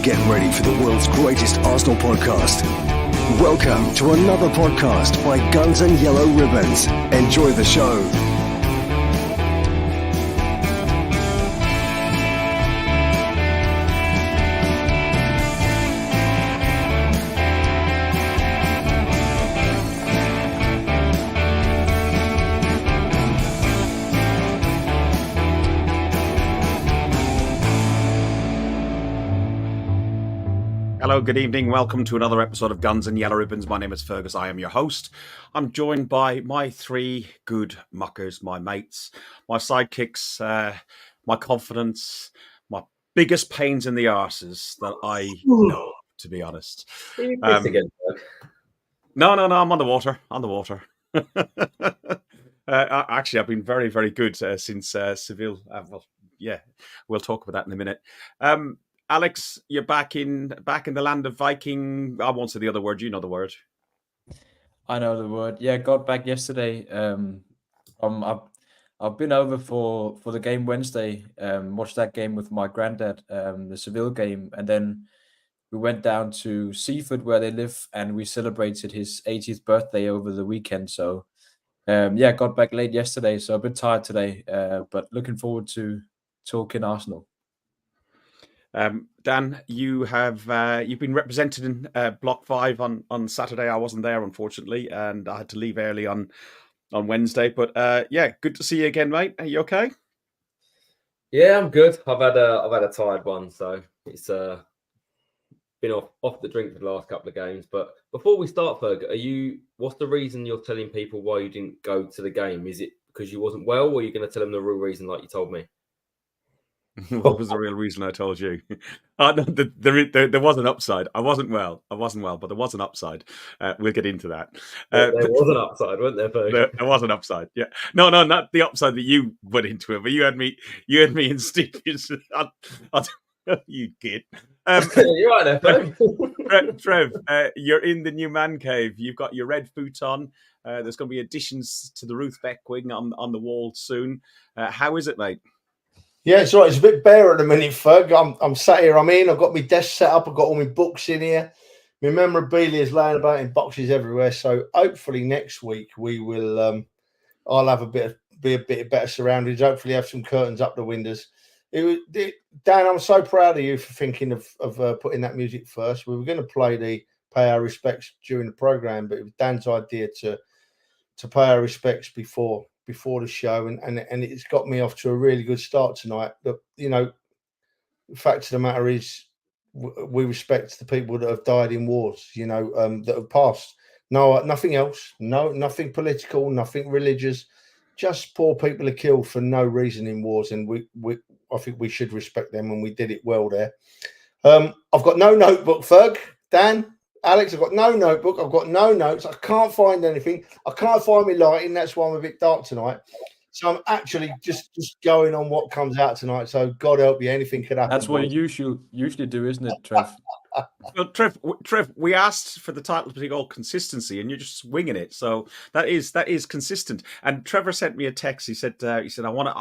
Get ready for the world's greatest Arsenal podcast. Welcome to another podcast by Guns and Yellow Ribbons. Enjoy the show. Hello, good evening. Welcome to another episode of Guns and Yellow Ribbons. My name is Fergus. I am your host. I'm joined by my three good muckers, my mates, my sidekicks, my confidence, my biggest pains in the arses that I know, to be honest. You pissed again, Ferg? No, I'm on the water. Actually, I've been very, very good since Seville. We'll talk about that in a minute. Alex, you're back in the land of Viking. I won't say the other word. You know the word. I know the word. Yeah, got back yesterday. I've been over for the game Wednesday. Watched that game with my granddad, the Seville game, and then we went down to Seaford where they live, and we celebrated his 80th birthday over the weekend. So, got back late yesterday, so a bit tired today. But looking forward to talking Arsenal. Dan, you've been represented in Block 5 on Saturday. I wasn't there, unfortunately, and I had to leave early on Wednesday. But good to see you again, mate. Are you okay? Yeah, I'm good. I've had a tired one, so it's been off the drink for the last couple of games. But before we start, Ferg, what's the reason you're telling people why you didn't go to the game? Is it because you wasn't well, or are you going to tell them the real reason like you told me? What was the real reason I told you? No, there was an upside. I wasn't well, but there was an upside. We'll get into that. There was an upside, wasn't there, Ferg? There was an upside. Yeah. No, not the upside that you went into it, but you had me in Steve. You kid. You're right there, Ferg. Trev, you're in the new man cave. You've got your red futon. There's going to be additions to the Ruth Beck wing on the wall soon. How is it, mate? Yeah, it's right. It's a bit bare at the minute, Ferg. I'm sat here. I've got my desk set up. I've got all my books in here. My memorabilia is laying about in boxes everywhere. So hopefully next week we will. I'll have a bit better surroundings. Hopefully have some curtains up the windows. Dan, I'm so proud of you for thinking of putting that music first. We were going to pay our respects during the program, but it was Dan's idea to pay our respects before the show, and it's got me off to a really good start tonight. But the fact of the matter is, we respect the people that have died in wars, that have passed. No, nothing else. No, nothing political, nothing religious. Just poor people are killed for no reason in wars, and I think we should respect them, and we did it well there. I've got no notebook, Ferg, Dan. Alex, I've got no notebook. I've got no notes. I can't find anything. I can't find my lighting. That's why I'm a bit dark tonight. So I'm actually just going on what comes out tonight. So God help you, anything could happen. That's what you usually do, isn't it, Trev? Well, Trev, we asked for the title to be called Consistency, and you're just winging it. So that is consistent. And Trevor sent me a text. He said, I want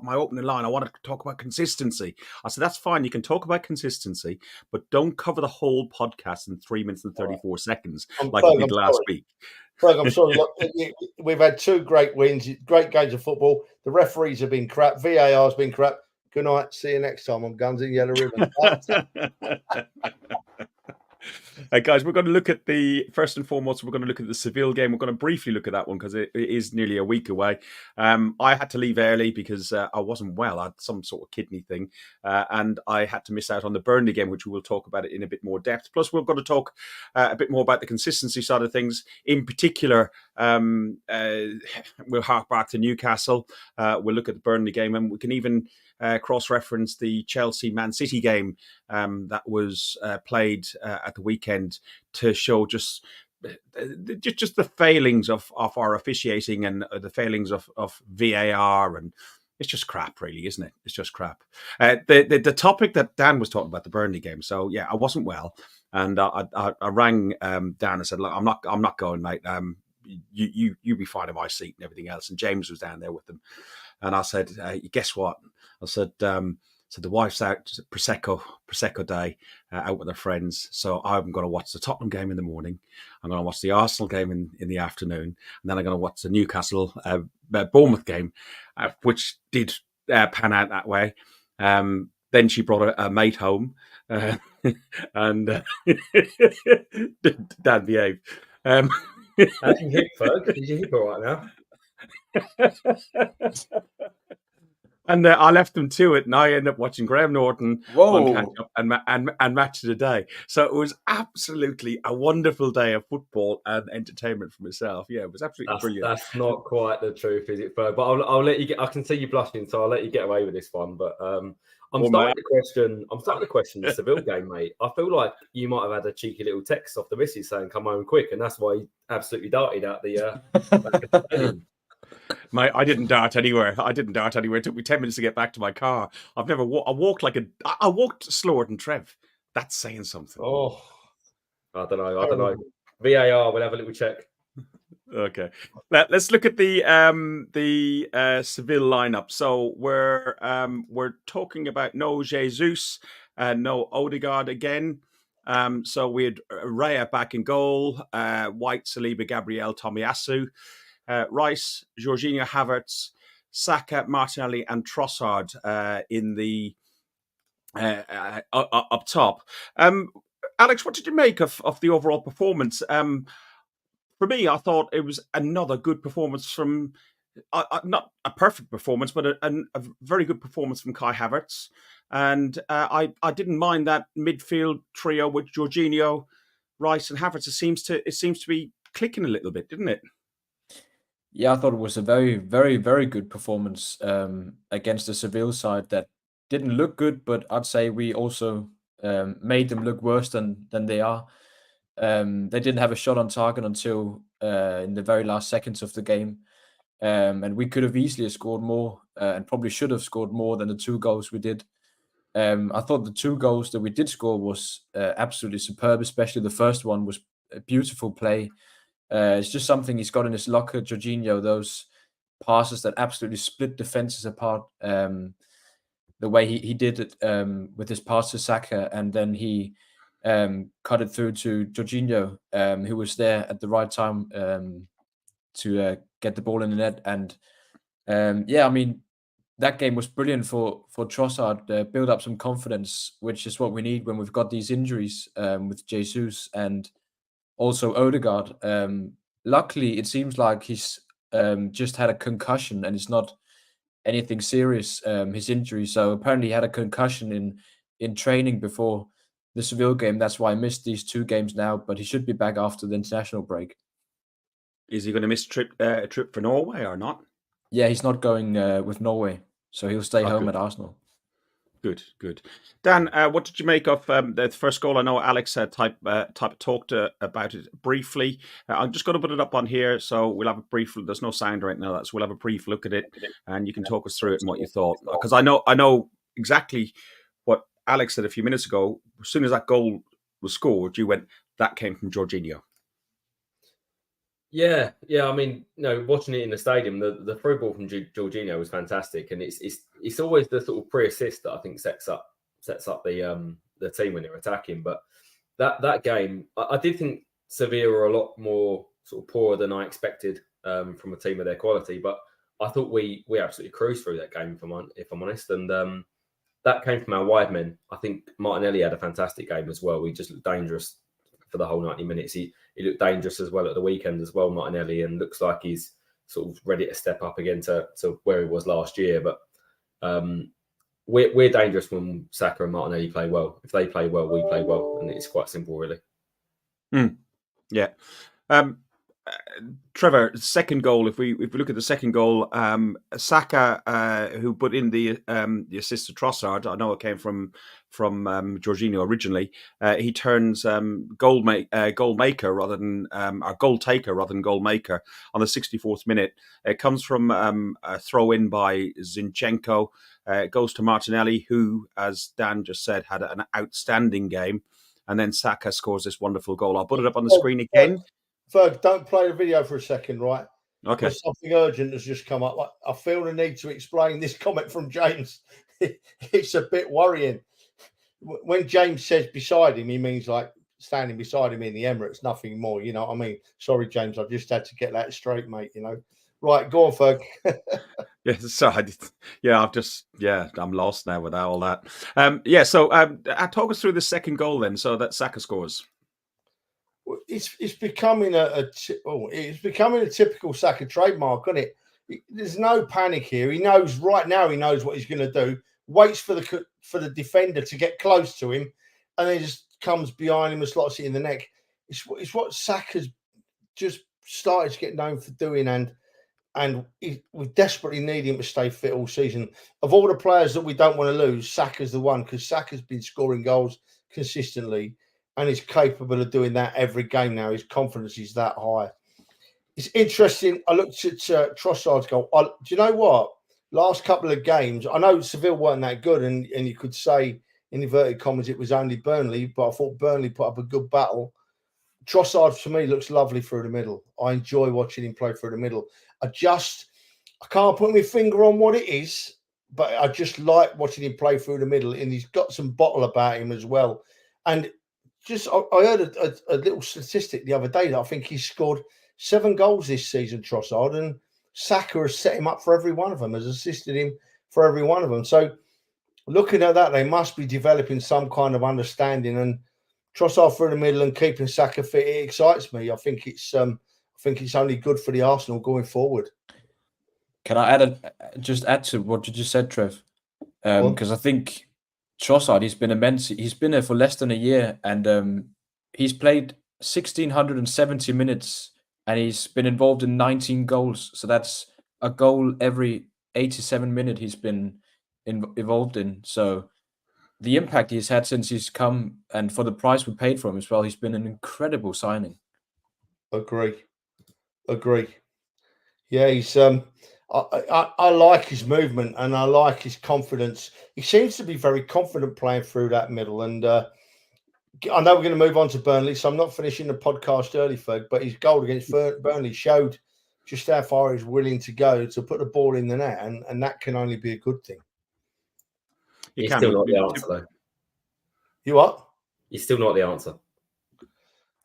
my opening line. I want to talk about consistency. I said, that's fine. You can talk about consistency, but don't cover the whole podcast in 3 minutes and 34 seconds like you did last week. Ferg, I'm sorry. Look, we've had two great wins, great games of football. The referees have been crap. VAR has been crap. Good night. See you next time on Guns and Yellow Ribbons. Hey guys, we're going to look at the Seville game. We're going to briefly look at that one because it is nearly a week away. I had to leave early because I wasn't well. I had some sort of kidney thing, and I had to miss out on the Burnley game, which we will talk about it in a bit more depth. Plus, we're going to talk a bit more about the consistency side of things. In particular, we'll hark back to Newcastle. We'll look at the Burnley game, and we can even cross-reference the Chelsea-Man City game that was played at the weekend to show just the failings of our officiating and the failings of VAR, and it's just crap, really, isn't it? It's just crap. The topic that Dan was talking about, the Burnley game. So yeah, I wasn't well, and I rang Dan and said, "Look, I'm not going, mate. You be fine in my seat and everything else." And James was down there with them, and I said, "Guess what?" I said, So the wife's out Prosecco day, out with her friends. So I'm going to watch the Tottenham game in the morning. I'm going to watch the Arsenal game in the afternoon, and then I'm going to watch the Newcastle Bournemouth game, which did pan out that way. Then she brought a mate home, and Dan behave. How did you hip, Ferg? Did you hip all right now? And I left them to it, and I ended up watching Graham Norton on catch up and match of the day. So it was absolutely a wonderful day of football and entertainment for myself. Yeah, it was absolutely brilliant. That's not quite the truth, is it, Ferg? But I'll let you get. I can see you blushing, so I'll let you get away with this one. But I'm starting to question the Seville game, mate. I feel like you might have had a cheeky little text off the missus saying "come home quick," and that's why you absolutely darted out the back of the stadium. Mate, I didn't dart anywhere. It took me 10 minutes to get back to my car. I've never I walked slower than Trev. That's saying something. Oh, I don't know. VAR, we'll have a little check. Okay, let's look at the Seville lineup. So we're talking about no Jesus and no Odegaard again. So we had Raya back in goal, White, Saliba, Gabriel, Tomiyasu. Rice, Jorginho, Havertz, Saka, Martinelli, and Trossard in the up top. Alex, what did you make of the overall performance? For me, I thought it was another good performance from, not a perfect performance, but a very good performance from Kai Havertz. And I didn't mind that midfield trio with Jorginho, Rice, and Havertz. It seems to be clicking a little bit, didn't it? Yeah, I thought it was a very, very, very good performance against the Seville side that didn't look good, but I'd say we also made them look worse than they are. They didn't have a shot on target until in the very last seconds of the game, and we could have easily scored more and probably should have scored more than the 2 goals we did. I thought the 2 goals that we did score was absolutely superb, especially the first one was a beautiful play. It's just something he's got in his locker, Jorginho, those passes that absolutely split defenses apart. The way he did it with his pass to Saka, and then he cut it through to Jorginho, who was there at the right time to get the ball in the net. And I mean, that game was brilliant for Trossard, build up some confidence, which is what we need when we've got these injuries with Jesus and also Odegaard. Luckily, it seems like he's just had a concussion and it's not anything serious, his injury. So apparently he had a concussion in training before the Seville game. That's why I missed these 2 games now, but he should be back after the international break. Is he going to miss a trip for Norway or not? Yeah, he's not going with Norway, so he'll stay home at Arsenal. Good. Dan, what did you make of the first goal? I know Alex talked about it briefly. I'm just going to put it up on here, so we'll have a brief. There's no sound right now, so we'll have a brief look at it, and you can talk us through it and what you thought. Because I know exactly what Alex said a few minutes ago. As soon as that goal was scored, you went, "That came from Jorginho." Yeah. I mean, watching it in the stadium, the through ball from Jorginho was fantastic, and it's always the sort of pre-assist that I think sets up the team when they're attacking. But that game, I did think Sevilla were a lot more sort of poorer than I expected from a team of their quality. But I thought we absolutely cruised through that game, if I'm honest. And that came from our wide men. I think Martinelli had a fantastic game as well. We just looked dangerous for the whole 90 minutes. He looked dangerous as well at the weekend as well, Martinelli, and looks like he's sort of ready to step up again to where he was last year. But we're dangerous when Saka and Martinelli play well. If they play well, we play well, and it's quite simple, really. Yeah. Trevor, second goal. If we look at the second goal, Saka, who put in the assist to Trossard, I know it came from Jorginho originally. He turns goal taker rather than goal maker on the 64th minute. It comes from a throw in by Zinchenko. It goes to Martinelli, who, as Dan just said, had an outstanding game, and then Saka scores this wonderful goal. I'll put it up on the screen again. Ferg, don't play the video for a second, right? Okay. Something urgent has just come up. I feel the need to explain this comment from James. it's a bit worrying. When James says beside him, he means like standing beside him in the Emirates, nothing more. You know what I mean? Sorry, James, I just had to get that straight, mate. You know, right? Go on, Ferg. Yeah, so I'm lost now with all that. So talk us through the second goal then, so that Saka scores. It's becoming it's becoming a typical Saka trademark, isn't it? There's no panic here. He knows right now. He knows what he's going to do. Waits for the defender to get close to him, and then just comes behind him and slots it in the neck. It's what Saka's just started to get known for doing, and we desperately need him to stay fit all season. Of all the players that we don't want to lose, Saka's the one, because Saka's been scoring goals consistently and is capable of doing that every game now. His confidence is that high. It's interesting. I looked at Trossard's goal. Do you know what? Last couple of games, I know Seville weren't that good, and you could say, in inverted commas, it was only Burnley, but I thought Burnley put up a good battle. Trossard, for me, looks lovely through the middle. I enjoy watching him play through the middle. I can't put my finger on what it is, but I just like watching him play through the middle, and he's got some bottle about him as well. And I heard a little statistic the other day that I think he's scored 7 goals this season, Trossard, and Saka has set him up for every one of them, has assisted him for every one of them. So looking at that, they must be developing some kind of understanding, and Trossard through the middle and keeping Saka fit, it excites me. I think it's only good for the Arsenal going forward. Can I add to what you just said, Trev? Because I think Trossard, he's been immense. He's been there for less than a year, and he's played 1,670 minutes, and he's been involved in 19 goals. So that's a goal every 87 minutes he's been involved in. So the impact he's had since he's come, and for the price we paid for him as well, he's been an incredible signing. Agree. Yeah, he's I like his movement, and I like his confidence. He seems to be very confident playing through that middle. And I know we're going to move on to Burnley, so I'm not finishing the podcast early, Ferg, but his goal against Burnley showed just how far he's willing to go to put the ball in the net, and that can only be a good thing. He's still not the answer, though. You what? He's still not the answer.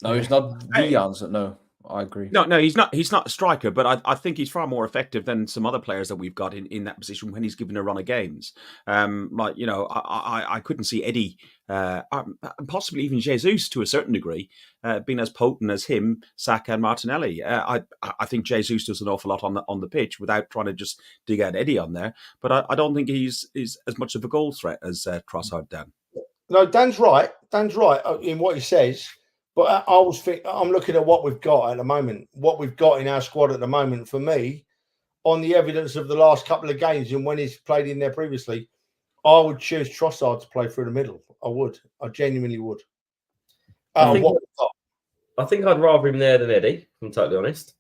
No, he's not the answer. No, I agree. No, he's not. He's not a striker, but I think he's far more effective than some other players that we've got in that position when he's given a run of games. I couldn't see Eddie, possibly even Jesus to a certain degree, being as potent as him, Saka and Martinelli. I think Jesus does an awful lot on the pitch without trying to just dig out Eddie on there. But I don't think he's as much of a goal threat as Trossard, Dan. No, Dan's right. Dan's right in what he says. But I always think I'm looking at what we've got at the moment, what we've got in our squad at the moment. For me, on the evidence of the last couple of games and when he's played in there previously, I would choose Trossard to play through the middle. I would. I genuinely would. I think I'd rather him there than Eddie, if I'm totally honest.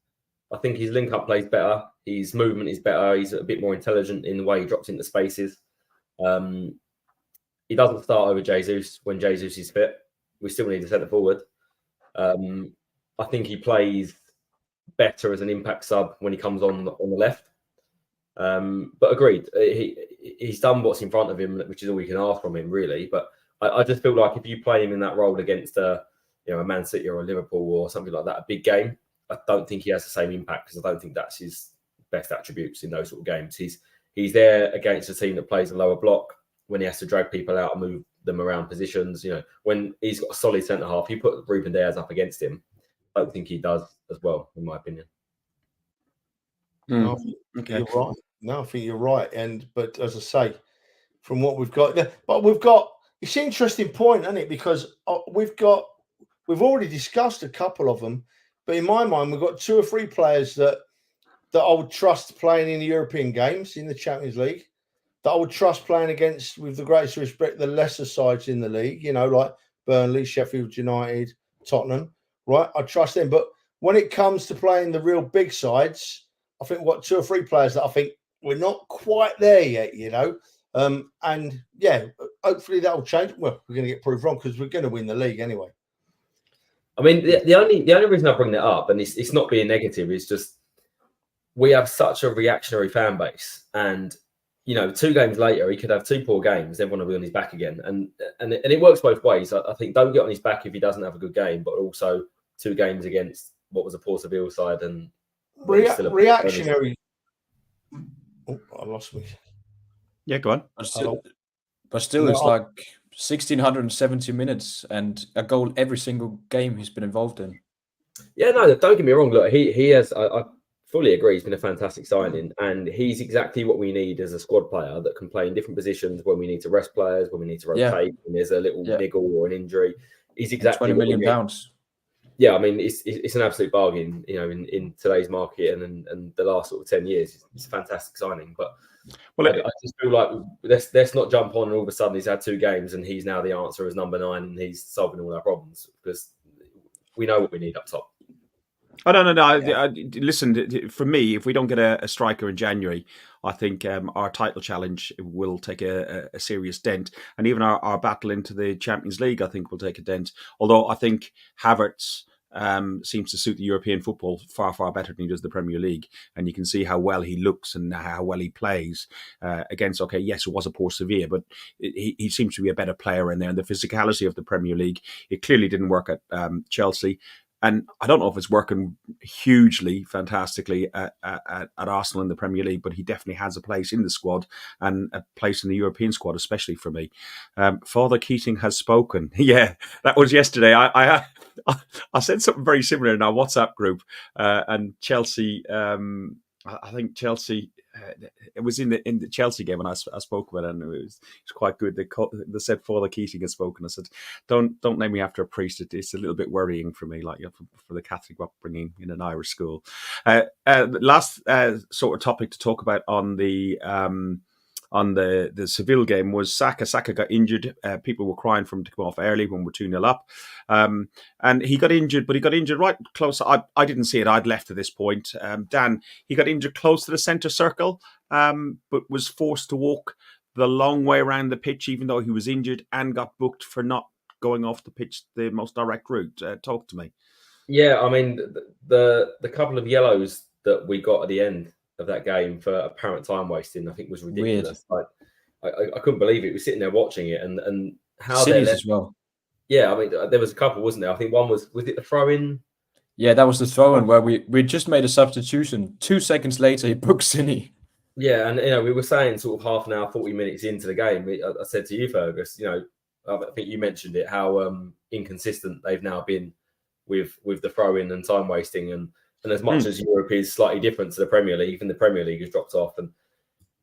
I think his link-up plays better. His movement is better. He's a bit more intelligent in the way he drops into spaces. He doesn't start over Jesus when Jesus is fit. We still need a centre forward. I think he plays better as an impact sub when he comes on the left. But agreed, he's done what's in front of him, which is all we can ask from him, really. But I just feel like if you play him in that role against a Man City or a Liverpool or something like that, a big game, I don't think he has the same impact, because I don't think that's his best attributes in those sort of games. He's there against a team that plays a lower block when he has to drag people out and move them around positions. When he's got a solid centre half, you put Ruben Diaz up against him, I don't think he does as well, in my opinion. No, okay. You're right. No, I think you're right. But as I say, from what we've got, it's an interesting point, isn't it? Because we've already discussed a couple of them, but in my mind, we've got 2 or 3 players that I would trust playing in the European games, in the Champions League, that I would trust playing against, with the greatest respect, the lesser sides in the league, like Burnley, Sheffield United, Tottenham, right? I trust them. But when it comes to playing the real big sides, I think we've got 2 or 3 players that I think we're not quite there yet, and yeah, hopefully that will change. Well, we're going to get proved wrong, because we're going to win the league anyway. I mean, the only reason I bring that up, and it's not being negative, is just we have such a reactionary fan base, and 2 games later, he could have 2 poor games. Everyone will be on his back again, and it works both ways. I think don't get on his back if he doesn't have a good game, but also 2 games against what was a poor Seville side and reactionary. Oh, I lost me. Yeah, go on. But still, it's like 1,670 minutes and a goal every single game he's been involved in. Yeah, no, don't get me wrong. Look, he has. I fully agree. He's been a fantastic signing, and he's exactly what we need as a squad player that can play in different positions when we need to rest players, when we need to rotate, when there's a little niggle or an injury. He's exactly £20 million. Yeah, I mean, it's an absolute bargain, in today's market and the last sort of 10 years. It's a fantastic signing, but I just feel like let's not jump on and all of a sudden he's had 2 games and he's now the answer as number 9 and he's solving all our problems, because we know what we need up top. Oh, no. Listen, for me, if we don't get a striker in January, I think our title challenge will take a serious dent. And even our battle into the Champions League, I think, will take a dent. Although I think Havertz seems to suit the European football far, far better than he does the Premier League. And you can see how well he looks and how well he plays against, yes, it was a poor Sevilla, but he seems to be a better player in there. And the physicality of the Premier League, it clearly didn't work at Chelsea. And I don't know if it's working hugely, fantastically at Arsenal in the Premier League, but he definitely has a place in the squad and a place in the European squad, especially for me. Father Keating has spoken. Yeah, that was yesterday. I said something very similar in our WhatsApp group, and Chelsea. I think Chelsea. It was in the Chelsea game when I spoke about it, and it was quite good. They said Father Keating has spoken. I said, don't name me after a priest. It's a little bit worrying for me, like for the Catholic upbringing in an Irish school. Last sort of topic to talk about on the Seville game was Saka. Saka got injured. People were crying for him to come off early when we're 2-0 up. And he got injured, but he got injured right close. I didn't see it. I'd left at this point. Dan, he got injured close to the centre circle, but was forced to walk the long way around the pitch, even though he was injured, and got booked for not going off the pitch the most direct route. Talk to me. Yeah, I mean, the couple of yellows that we got at the end of that game for apparent time wasting, I think was ridiculous. Like, I couldn't believe it. We were sitting there watching it, and how they as well. Yeah, I mean, there was a couple, wasn't there? I think one was it the throw-in? Yeah, that was the throw-in where we just made a substitution. 2 seconds later, he booked Cine. Yeah, and we were saying sort of half an hour, 40 minutes into the game. I said to you, Fergus, I think you mentioned it, how inconsistent they've now been with the throw-in and time wasting, and as much as Europe is slightly different to the Premier League, even the Premier League has dropped off, and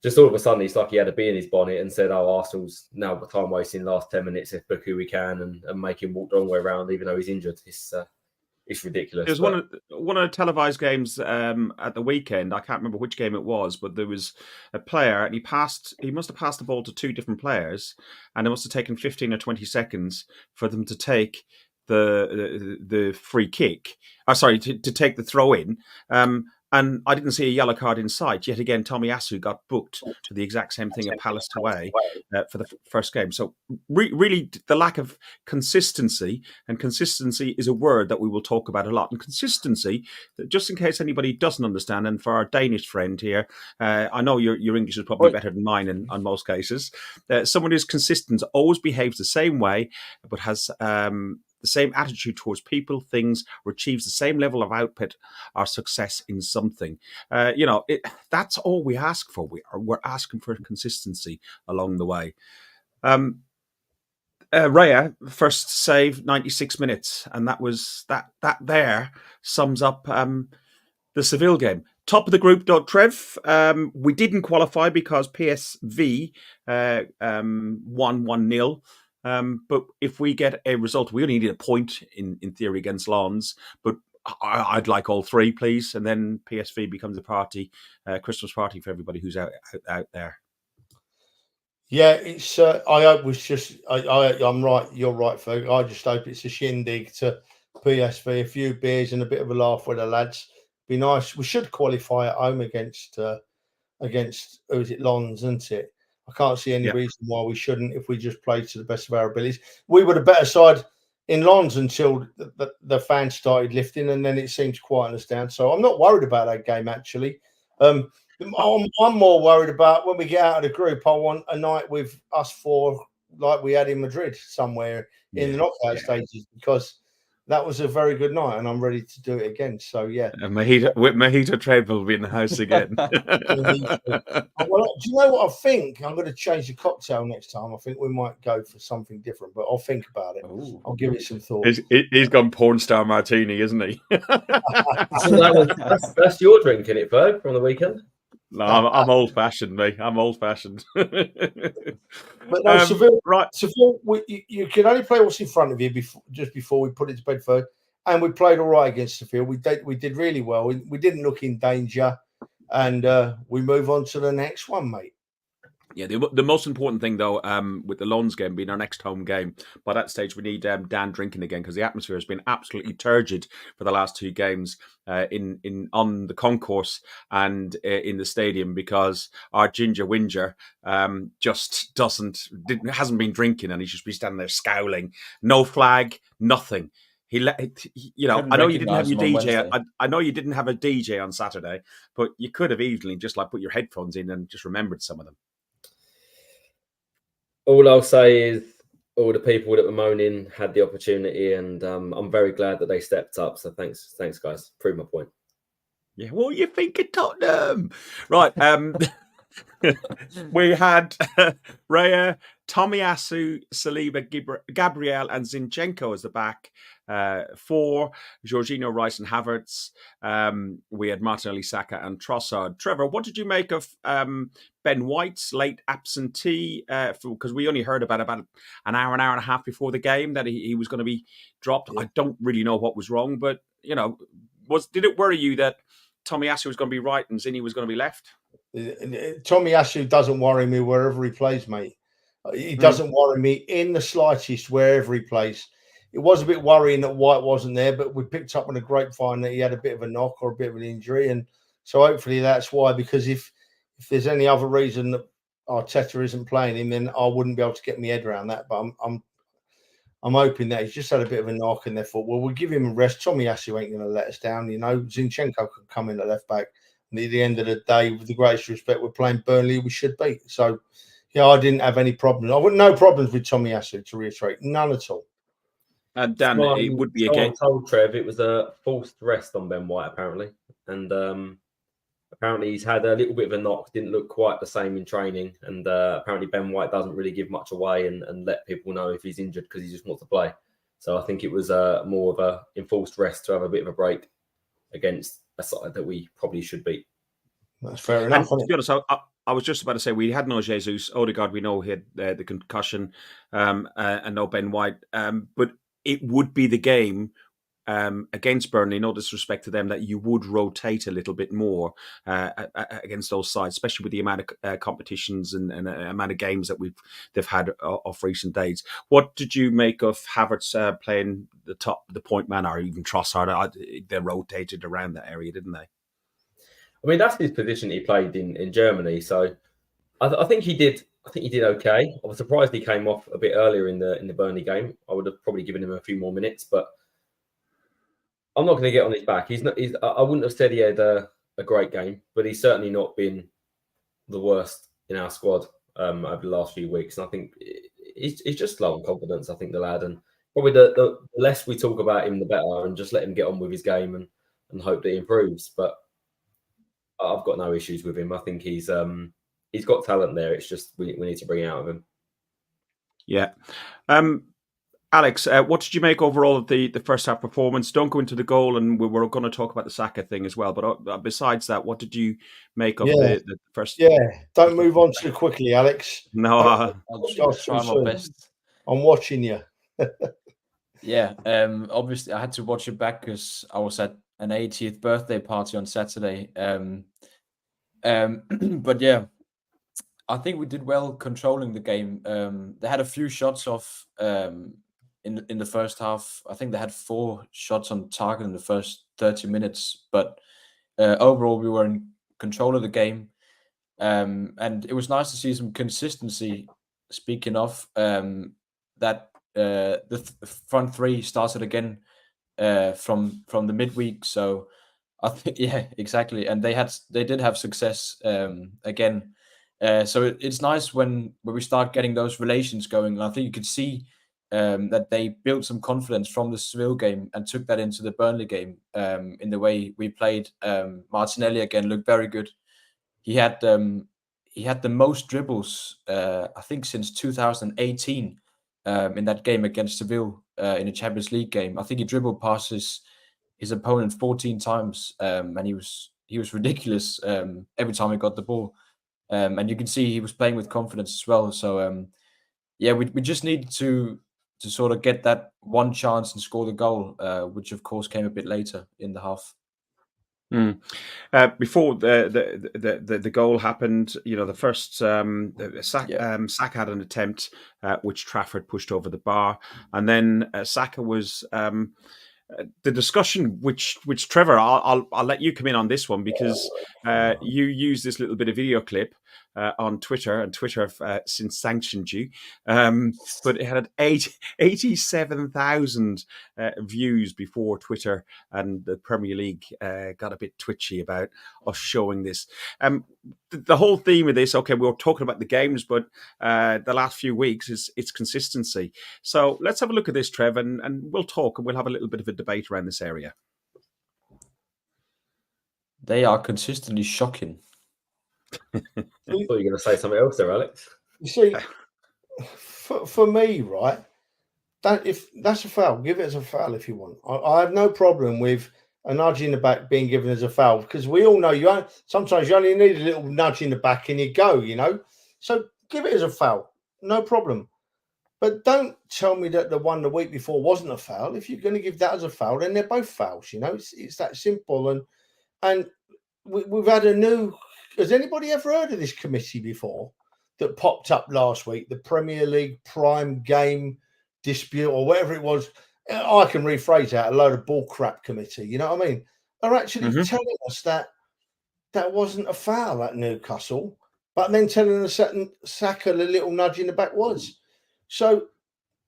just all of a sudden it's like he had a bee in his bonnet and said, Arsenal's now got time wasting last 10 minutes if book who we can and make him walk the wrong way around even though he's injured. It's ridiculous. There's one of the televised games at the weekend. I can't remember which game it was, but there was a player and he must have passed the ball to 2 different players, and it must have taken 15 or 20 seconds for them to take the free kick. To take the throw in. And I didn't see a yellow card in sight. Yet again, Tomiyasu got booked for the exact same thing at Palace away for the first game. So really the lack of consistency, and consistency is a word that we will talk about a lot. And consistency, just in case anybody doesn't understand, and for our Danish friend here, I know your English is probably better than mine in most cases. Someone who's consistent always behaves the same way, but has the same attitude towards people, things, or achieves the same level of output or success in something. That's all we ask for. We're asking for consistency along the way. Raya, first save, 96 minutes, and that was that there sums up the Seville game. Top of the group, Trev. We didn't qualify because PSV won 1-0. But if we get a result, we only need a point in theory against Lens, but I'd like all 3, please. And then PSV becomes a party, Christmas party for everybody who's out there. Yeah, it's. I hope it was just. I'm right. You're right, Ferg. I just hope it's a shindig to PSV, a few beers and a bit of a laugh with the lads. Be nice. We should qualify at home against who is it, Lens, isn't it? I can't see any reason why we shouldn't if we just play to the best of our abilities. We were the better side in Lens until the fans started lifting, and then it seemed to quieten us down. So I'm not worried about that game, actually. I'm more worried about when we get out of the group. I want a night with us four, like we had in Madrid, somewhere in the knockout stages, because that was a very good night, and I'm ready to do it again. So yeah, Mojito Trade will be in the house again. Well, do you know what I think? I'm going to change the cocktail next time. I think we might go for something different, but I'll think about it. Ooh. I'll give it some thought. He's gone porn star martini, isn't he? That's your drinking it, Ferg, from the weekend. No, I'm old fashioned, mate. I'm old fashioned. But no, Seville, right. Seville, you can only play what's in front of you just before we put it to bed, Ferg. And we played all right against Seville. We did really well. We didn't look in danger. And we move on to the next one, mate. Yeah, the most important thing, though, with the Lons game being our next home game, by that stage we need Dan drinking again, because the atmosphere has been absolutely turgid for the last two games on the concourse and in the stadium, because our Ginger Whinger just hasn't been drinking, and he's just been standing there scowling. No flag, nothing. I know you didn't have your DJ. I know you didn't have a DJ on Saturday, but you could have easily just put your headphones in and just remembered some of them. All I'll say is all the people that were moaning had the opportunity, and I'm very glad that they stepped up. So thanks, guys. Prove my point. Yeah, what you think of Tottenham? Right. We had Raya, Tomiyasu, Saliba, Gabriel, and Zinchenko as the back four. Jorginho, Rice, and Havertz. We had Martinelli, Saka, and Trossard. Trevor, what did you make of Ben White's late absentee? Because we only heard about an hour and a half before the game that he was going to be dropped. Yeah. I don't really know what was wrong, but did it worry you that Tomiyasu was going to be right and Zinni was going to be left? Tomiyasu doesn't worry me wherever he plays, mate. He doesn't worry me in the slightest wherever he plays. It was a bit worrying that White wasn't there, but we picked up on a grapevine that he had a bit of a knock or a bit of an injury, and so hopefully that's why. Because if there's any other reason that Arteta isn't playing him, then I wouldn't be able to get my head around that. But I'm hoping that he's just had a bit of a knock, and they thought, well, we'll give him a rest. Tomiyasu ain't going to let us down, Zinchenko can come in at left back. And at the end of the day, with the greatest respect, we're playing Burnley, we should beat. So, yeah, I didn't have any problems. I no problems with Tomiyasu, to reiterate, none at all. And Dan, it would be again. Told Trev it was a forced rest on Ben White apparently, and apparently he's had a little bit of a knock. Didn't look quite the same in training, and apparently Ben White doesn't really give much away and let people know if he's injured because he just wants to play. So I think it was more of a enforced rest to have a bit of a break against a side that we probably should beat. That's fair enough. And to be honest, I was just about to say we had no Jesus. Odegaard, we know he had the concussion, and no Ben White. But it would be the game against Burnley, no disrespect to them, that you would rotate a little bit more against those sides, especially with the amount of competitions and amount of games that they've had of recent days. What did you make of Havertz playing the point man, or even Trossard? They rotated around that area, didn't they? I mean, that's his position he played in Germany. So I think he did. I think he did okay. I was surprised he came off a bit earlier in the Burnley game. I would have probably given him a few more minutes, but I'm not going to get on his back. I wouldn't have said he had a great game, but he's certainly not been the worst in our squad over the last few weeks. And I think he's just low on confidence, I think, the lad. And probably the less we talk about him, the better, and just let him get on with his game and hope that he improves. But I've got no issues with him. I think he's got talent there. It's just we need to bring it out of him. Yeah. Alex, what did you make overall of the first half performance? Don't go into the goal, and we're going to talk about the Saka thing as well. But besides that, what did you make of the first? Yeah, don't move on too quickly, Alex. No, I'll try my best. I'm watching you. Yeah, obviously I had to watch it back because I was at an 80th birthday party on Saturday. But yeah, I think we did well controlling the game. They had a few shots off in the first half. I think they had 4 shots on target in the first 30 minutes. But overall, we were in control of the game. And it was nice to see some consistency. Speaking of that, the front three started again from the midweek. So I think, yeah, exactly. And they did have success again. So it's nice when we start getting those relations going. And I think you could see that they built some confidence from the Seville game and took that into the Burnley game in the way we played. Martinelli again looked very good. He had the most dribbles, I think, since 2018 in that game against Seville in a Champions League game. I think he dribbled past his opponent 14 times, and he was ridiculous every time he got the ball. And you can see he was playing with confidence as well. So yeah, we just needed to sort of get that one chance and score the goal, which of course came a bit later in the half. Before the goal happened, the first Saka had an attempt which Trafford pushed over the bar, and then Saka was the discussion which Trevor, I'll let you come in on this one, because you used this little bit of video clip on Twitter, and Twitter have since sanctioned you, but it had 87,000 views before Twitter and the Premier League got a bit twitchy about us showing this. The whole theme of this, okay, we were talking about the games, but the last few weeks it's consistency. So let's have a look at this, Trev, and we'll talk, and we'll have a little bit of a debate around this area. They are consistently shocking. I thought you were going to say something else there, Alex. You see, for me, right, if that's a foul, give it as a foul if you want. I have no problem with a nudge in the back being given as a foul, because we all know sometimes you only need a little nudge in the back and you go, So give it as a foul, no problem. But don't tell me that the one the week before wasn't a foul. If you're going to give that as a foul, then they're both fouls. It's that simple. And we've had a new. Has anybody ever heard of this committee before that popped up last week? The Premier League Prime Game Dispute, or whatever it was. I can rephrase that, a load of bull crap committee. You know what I mean? They're actually telling us that wasn't a foul at Newcastle, but then telling us that Saka, the little nudge in the back, was. So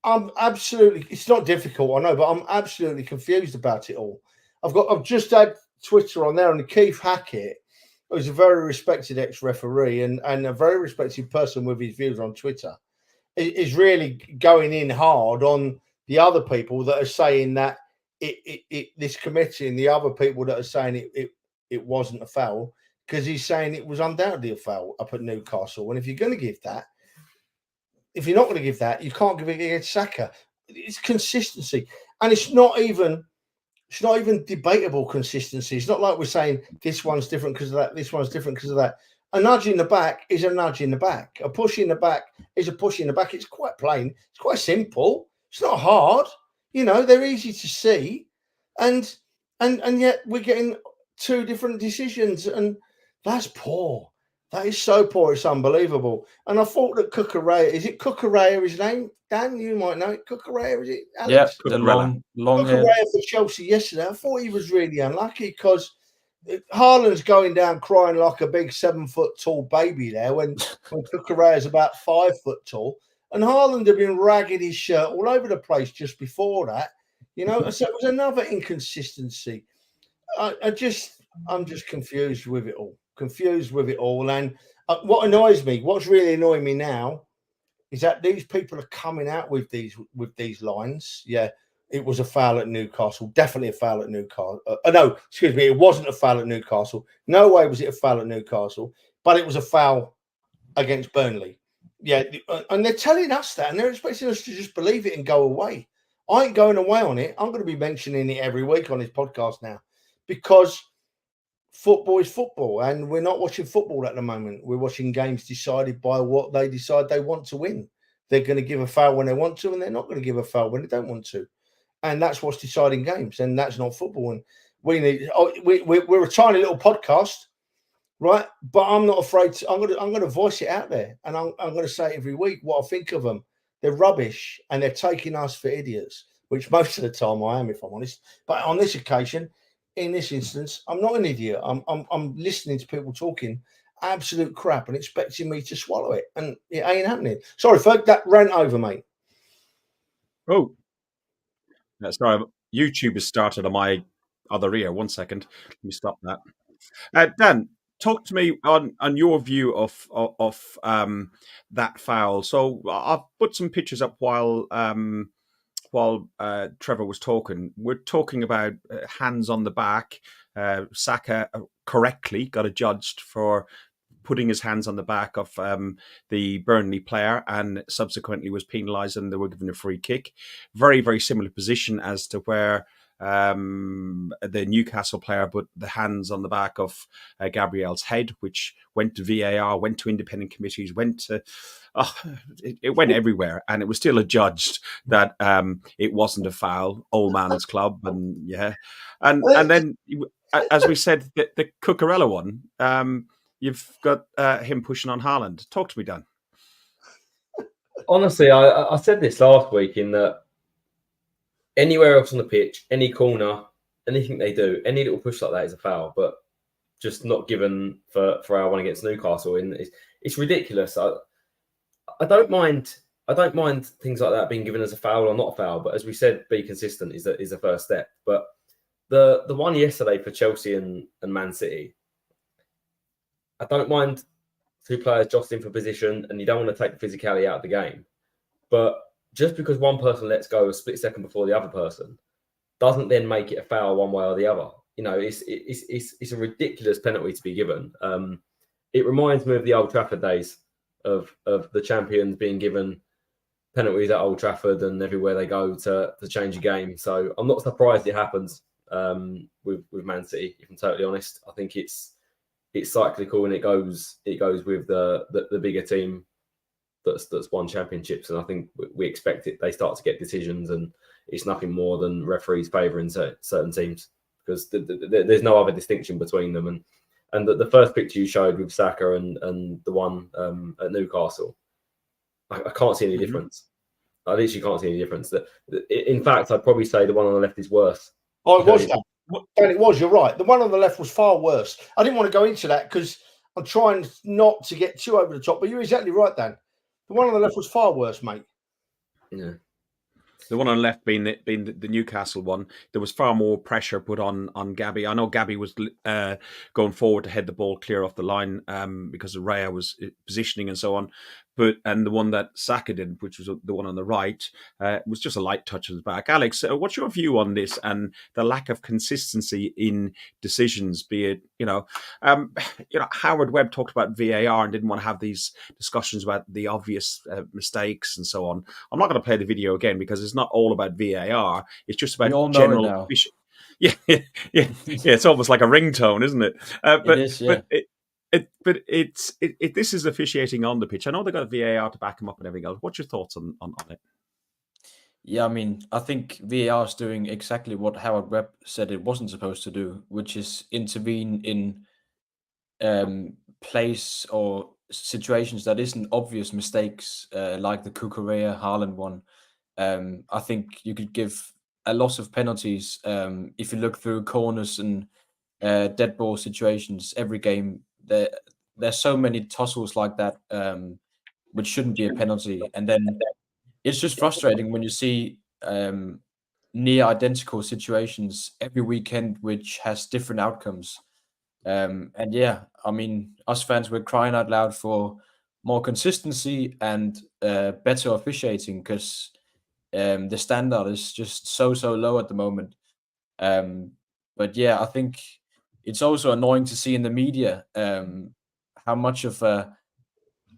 it's not difficult, I know, but I'm absolutely confused about it all. I've just had Twitter on there, and Keith Hackett, who's a very respected ex-referee and a very respected person with his views on Twitter, is really going in hard on the other people that are saying that this committee and the other people that are saying it wasn't a foul, because he's saying it was undoubtedly a foul up at Newcastle. And if you're going to give that, if you're not going to give that, you can't give it against Saka. It's consistency, and it's not even debatable consistency. It's not like we're saying this one's different because of that, this one's different because of that. A nudge in the back is a nudge in the back. A push in the back is a push in the back. It's quite plain. It's quite simple. It's not hard. They're easy to see, and yet we're getting two different decisions, and that's poor. That is so poor. It's unbelievable. And I thought that Cucurella, is it Cucurella his name? Dan, you might know it. Cucurella, is it? Alex? Yeah, the long hair. Cucurella for Chelsea yesterday. I thought he was really unlucky, because Haaland's going down crying like a big 7 foot tall baby there when Cucurella's about 5 foot tall. And Haaland had been ragging his shirt all over the place just before that. So it was another inconsistency. I'm just confused with it all. And what annoys me, what's really annoying me now, is that these people are coming out with these lines. Yeah, it was a foul at Newcastle. Definitely a foul at Newcastle. No, excuse me, it wasn't a foul at Newcastle. No way was it a foul at Newcastle, but it was a foul against Burnley. Yeah, and they're telling us that, and they're expecting us to just believe it and go away. I ain't going away on it. I'm going to be mentioning it every week on this podcast now, because football is football, and we're not watching football at the moment. We're watching games decided by what they decide they want to win. They're going to give a foul when they want to, and they're not going to give a foul when they don't want to. And that's what's deciding games, and that's not football. And we're a tiny little podcast, right? But I'm not afraid to. I'm going to voice it out there, and I'm going to say every week what I think of them. They're rubbish, and they're taking us for idiots, which most of the time I am, if I'm honest. But on this occasion, in this instance, I'm not an idiot. I'm listening to people talking absolute crap and expecting me to swallow it, and it ain't happening. Sorry, Ferg, that ran over, mate. Oh, sorry. YouTube has started on other ear. 1 second. Let me stop that. Dan, talk to me on your view of that foul. So I've put some pictures up while Trevor was talking. We're talking about hands on the back. Saka correctly got adjudged for putting his hands on the back of the Burnley player and subsequently was penalised and they were given a free kick. Very, very similar position as to where the Newcastle player put the hands on the back of Gabriel's head, which went to VAR, went to independent committees, it went everywhere, and it was still adjudged that it wasn't a foul. Old man's club, and then as we said, the Cucurella one. You've got him pushing on Haaland. Talk to me, Dan. Honestly, I said this last week in that anywhere else on the pitch, any corner, anything they do, any little push like that is a foul, but just not given for our one against Newcastle. And it's ridiculous. I don't mind things like that being given as a foul or not a foul, but as we said, be consistent is a first step. But the one yesterday for Chelsea and Man City, I don't mind two players jostling for position, and you don't want to take the physicality out of the game. But just because one person lets go a split second before the other person doesn't then make it a foul one way or the other. You know, it's a ridiculous penalty to be given. It reminds me of the Old Trafford days of the champions being given penalties at Old Trafford and everywhere they go to change a game. So I'm not surprised it happens with Man City, if I'm totally honest. I think it's cyclical and it goes with the bigger team that's won championships, and I think we expect it. They start to get decisions, and it's nothing more than referees favouring certain teams because there's no other distinction between them. And the first picture you showed with Saka and the one at Newcastle, I can't see any difference. I literally can't see any difference. In fact, I'd probably say the one on the left is worse. Oh, it was that. And it was, you're right. The one on the left was far worse. I didn't want to go into that because I'm trying not to get too over the top, but you're exactly right, Dan. The one on the left was far worse, mate. Yeah. The one on the left being the Newcastle one, there was far more pressure put on Gabby. I know Gabby was going forward to head the ball clear off the line because Raya was positioning and so on. And the one that Saka did, which was the one on the right, was just a light touch of the back. Alex, what's your view on this and the lack of consistency in decisions? Be it, Howard Webb talked about VAR and didn't want to have these discussions about the obvious mistakes and so on. I'm not going to play the video again because it's not all about VAR. It's just about general. Yeah. It's almost like a ringtone, isn't it? It is, yeah. This is officiating on the pitch. I know they got VAR to back them up and everything else. What's your thoughts on it? Yeah, I mean, I think VAR is doing exactly what Howard Webb said it wasn't supposed to do, which is intervene in place or situations that isn't obvious mistakes, like the Cucurella Haaland one. I think you could give a lot of penalties if you look through corners and dead ball situations every game. There's so many tussles like that, which shouldn't be a penalty. And then it's just frustrating when you see near identical situations every weekend, which has different outcomes. And yeah, I mean, us fans, we're crying out loud for more consistency and better officiating because the standard is just so low at the moment. But yeah, I think it's also annoying to see in the media how much of a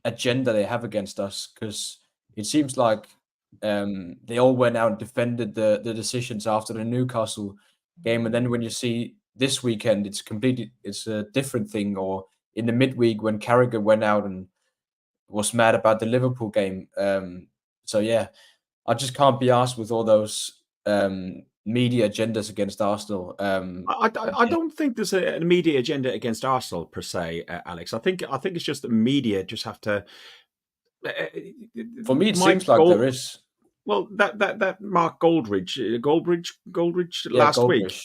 agenda they have against us, because it seems like they all went out and defended the decisions after the Newcastle game, and then when you see this weekend, it's a different thing. Or in the midweek when Carragher went out and was mad about the Liverpool game. So yeah, I just can't be asked with all those media agendas against Arsenal. I don't think there's an media agenda against Arsenal per se, Alex. I think it's just the media just have to. For me, it seems like there is. Well, that Mark Goldridge last week.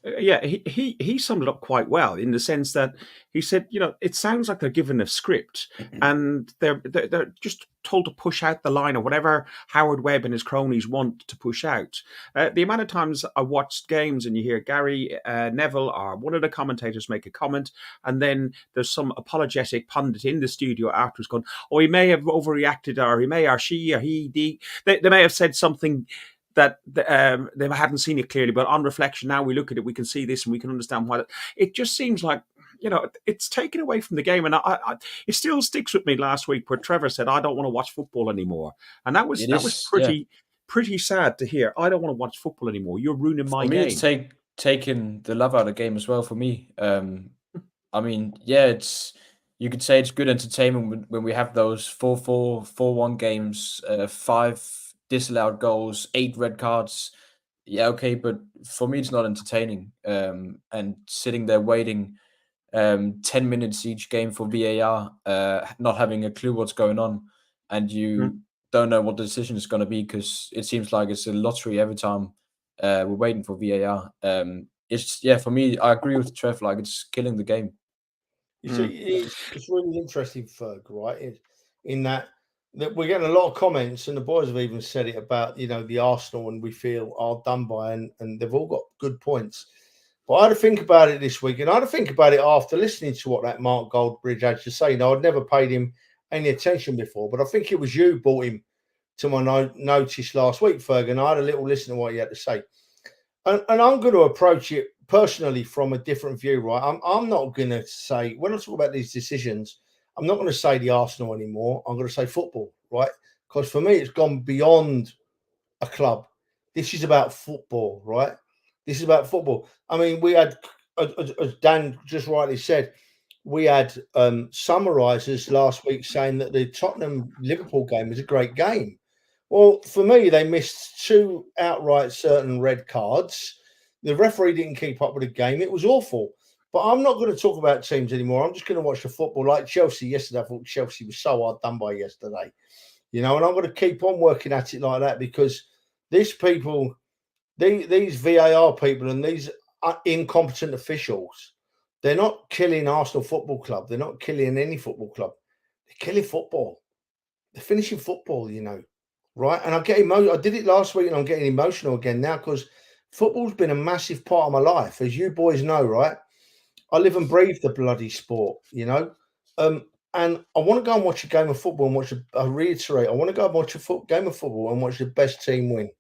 Yeah, he summed it up quite well in the sense that he said, it sounds like they're given a script and they're just told to push out the line or whatever Howard Webb and his cronies want to push out. The amount of times I watched games and you hear Gary Neville or one of the commentators make a comment, and then there's some apologetic pundit in the studio afterwards going, "Oh, he may have overreacted, or he may, or she, or he, they may have said something that they hadn't seen it clearly, but on reflection, now we look at it, we can see this and we can understand why." It just seems like, it's taken away from the game. And it still sticks with me last week where Trevor said, "I don't want to watch football anymore." And that was pretty sad to hear. "I don't want to watch football anymore. You're ruining my game." For me, it's taking the love out of the game as well for me. I mean, yeah, you could say it's good entertainment when we have those 4-4, 4-1 games, 5 disallowed goals, 8 red cards. Yeah, okay, but for me, it's not entertaining. And sitting there waiting 10 minutes each game for VAR, not having a clue what's going on, and you don't know what the decision is going to be because it seems like it's a lottery every time we're waiting for VAR. For me, I agree with Trev. Like, it's killing the game. You see, it's really interesting, Ferg, right? In that we're getting a lot of comments, and the boys have even said it about, the Arsenal, and we feel are done by, and they've all got good points. But I had to think about it this week, and I had to think about it after listening to what that Mark Goldbridge had to say. I'd never paid him any attention before, but I think it was you brought him to my notice last week, Ferg, and I had a little listen to what he had to say. And I'm going to approach it personally from a different view, right? I'm not going to say, when I talk about these decisions, I'm not going to say the Arsenal anymore. I'm going to say football, right? Because for me, it's gone beyond a club. This is about football, right? This is about football. I mean, we had, as Dan just rightly said, we had summarisers last week saying that the Tottenham-Liverpool game was a great game. Well, for me, they missed 2 outright certain red cards. The referee didn't keep up with the game. It was awful. But I'm not going to talk about teams anymore. I'm just going to watch the football. Like Chelsea yesterday, I thought Chelsea was so hard done by yesterday. And I'm going to keep on working at it like that because these people, these VAR people and these incompetent officials, they're not killing Arsenal Football Club. They're not killing any football club. They're killing football. They're finishing football, right? And I get emotional. I did it last week and I'm getting emotional again now because football's been a massive part of my life. As you boys know, right? I live and breathe the bloody sport, and I want to go and watch a game of football and I reiterate, I want to go and watch a game of football and watch the best team win.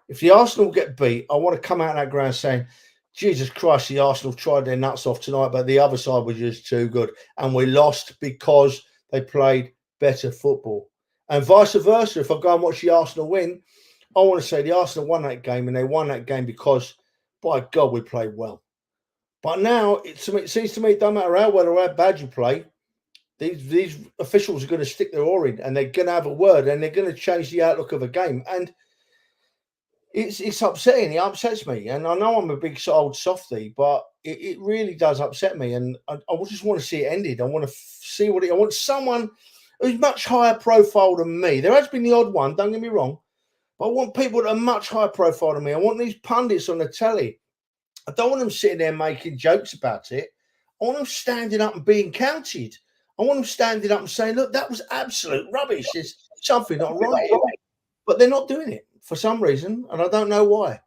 If the Arsenal get beat, I want to come out of that ground saying, Jesus Christ, the Arsenal tried their nuts off tonight, but the other side was just too good. And we lost because they played better football. And vice versa, if I go and watch the Arsenal win, I want to say the Arsenal won that game and they won that game because, by God, we played well. But now it seems to me it doesn't matter how well or how bad you play. These officials are going to stick their oar in and they're going to have a word and they're going to change the outlook of a game. And it's upsetting. It upsets me. And I know I'm a big old softie, but it really does upset me. And I just want to see it ended. I want to see I want someone who's much higher profile than me. There has been the odd one, don't get me wrong. But I want people that are much higher profile than me. I want these pundits on the telly. I don't want them sitting there making jokes about it. I want them standing up and being counted. I want them standing up and saying, look, that was absolute rubbish. There's something not right here. But they're not doing it for some reason, and I don't know why.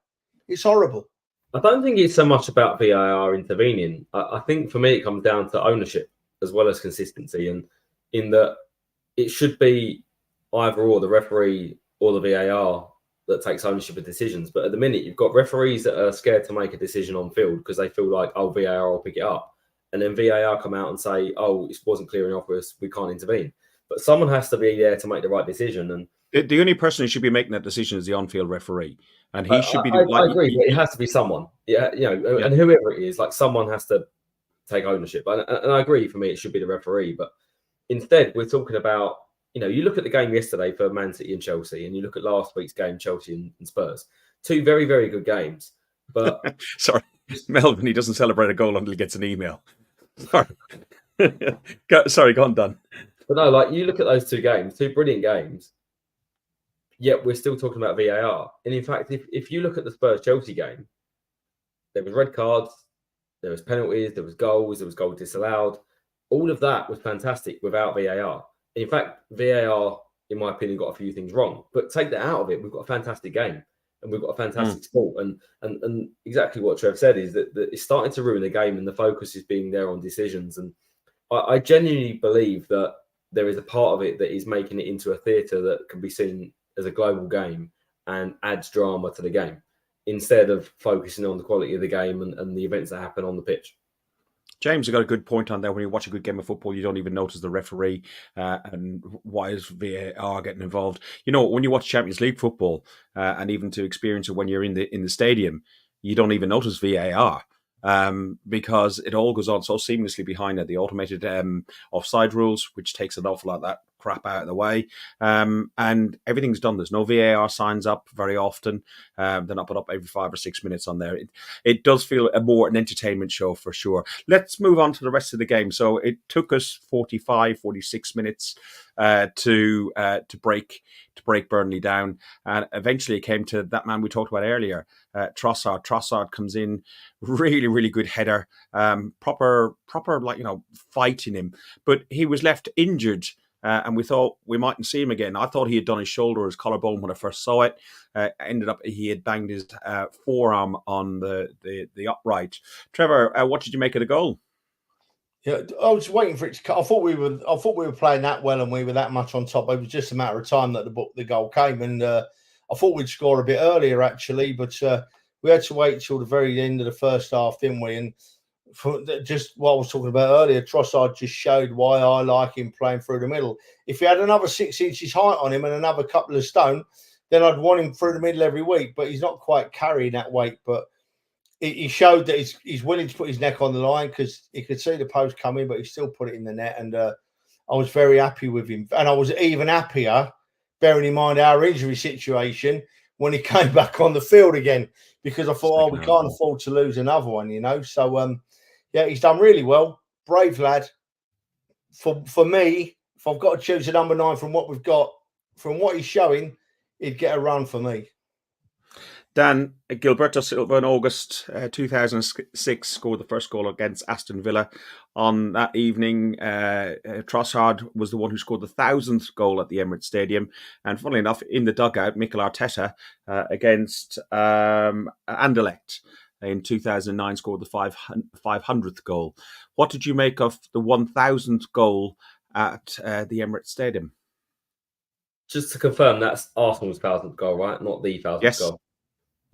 It's horrible. I don't think it's so much about VAR intervening. I think for me, it comes down to ownership as well as consistency. And in that it should be either or the referee or the VAR that takes ownership of decisions. But at the minute, you've got referees that are scared to make a decision on field because they feel like, oh, VAR will pick it up. And then VAR come out and say, oh, it wasn't clear enough for us, we can't intervene. But someone has to be there to make the right decision. And the only person who should be making that decision is the on-field referee. And he should be... I agree, but it has to be someone. Yeah, and whoever it is, like someone has to take ownership. And I agree, for me, it should be the referee. But instead, we're talking about, you look at the game yesterday for Man City and Chelsea, and you look at last week's game, Chelsea and Spurs. 2 very, very good games. But sorry, Melvin, he doesn't celebrate a goal until he gets an email. Sorry, go on, Dan. But no, like you look at those 2 games, 2 brilliant games, yet we're still talking about VAR. And in fact, if you look at the Spurs-Chelsea game, there was red cards, there was penalties, there was goals disallowed. All of that was fantastic without VAR. In fact, VAR, in my opinion, got a few things wrong. But take that out of it, we've got a fantastic game and we've got a fantastic sport. And exactly what Trev said is that it's starting to ruin the game and the focus is being there on decisions. And I genuinely believe that there is a part of it that is making it into a theatre that can be seen as a global game and adds drama to the game instead of focusing on the quality of the game and the events that happen on the pitch. James, you got a good point on there. When you watch a good game of football, you don't even notice the referee and why is VAR getting involved. You know, when you watch Champions League football and even to experience it when you're in the stadium, you don't even notice VAR because it all goes on so seamlessly behind it. The automated offside rules, which takes an awful lot of that crap out of the way, and everything's done. There's no VAR signs up very often. They're not put up every 5 or 6 minutes on there. It does feel more an entertainment show for sure. Let's move on to the rest of the game. So it took us 46 minutes to break Burnley down, and eventually it came to that man we talked about earlier, Trossard. Trossard comes in, really good header, proper fighting him, but he was left injured. And we thought we mightn't see him again. I thought he had done his shoulder or his collarbone when I first saw it. Ended up he had banged his forearm on the upright. Trevor, what did you make of the goal? Yeah, I was waiting for it to cut. I thought we were playing that well and we were that much on top. It was just a matter of time that the goal came, and I thought we'd score a bit earlier actually, but we had to wait till the very end of the first half, didn't we? And just what I was talking about earlier, Trossard just showed why I like him playing through the middle. If he had another 6 inches height on him and another couple of stone, then I'd want him through the middle every week. But he's not quite carrying that weight. But he showed that he's willing to put his neck on the line because he could see the post coming, but he still put it in the net. And I was very happy with him. And I was even happier, bearing in mind our injury situation, when he came back on the field again, because I thought, we can't afford to lose another one, you know. So, yeah, he's done really well. Brave lad. For me, if I've got to choose a number 9 from what we've got, from what he's showing, he'd get a run for me. Dan, Gilberto Silva in August 2006 scored the first goal against Aston Villa. On that evening, Trossard was the one who scored the 1,000th goal at the Emirates Stadium. And funnily enough, in the dugout, Mikel Arteta against Anderlecht in 2009 scored the 500th goal. What did you make of the 1,000th goal at the Emirates Stadium? Just to confirm, that's Arsenal's 1,000th goal, right? Not the 1,000th goal.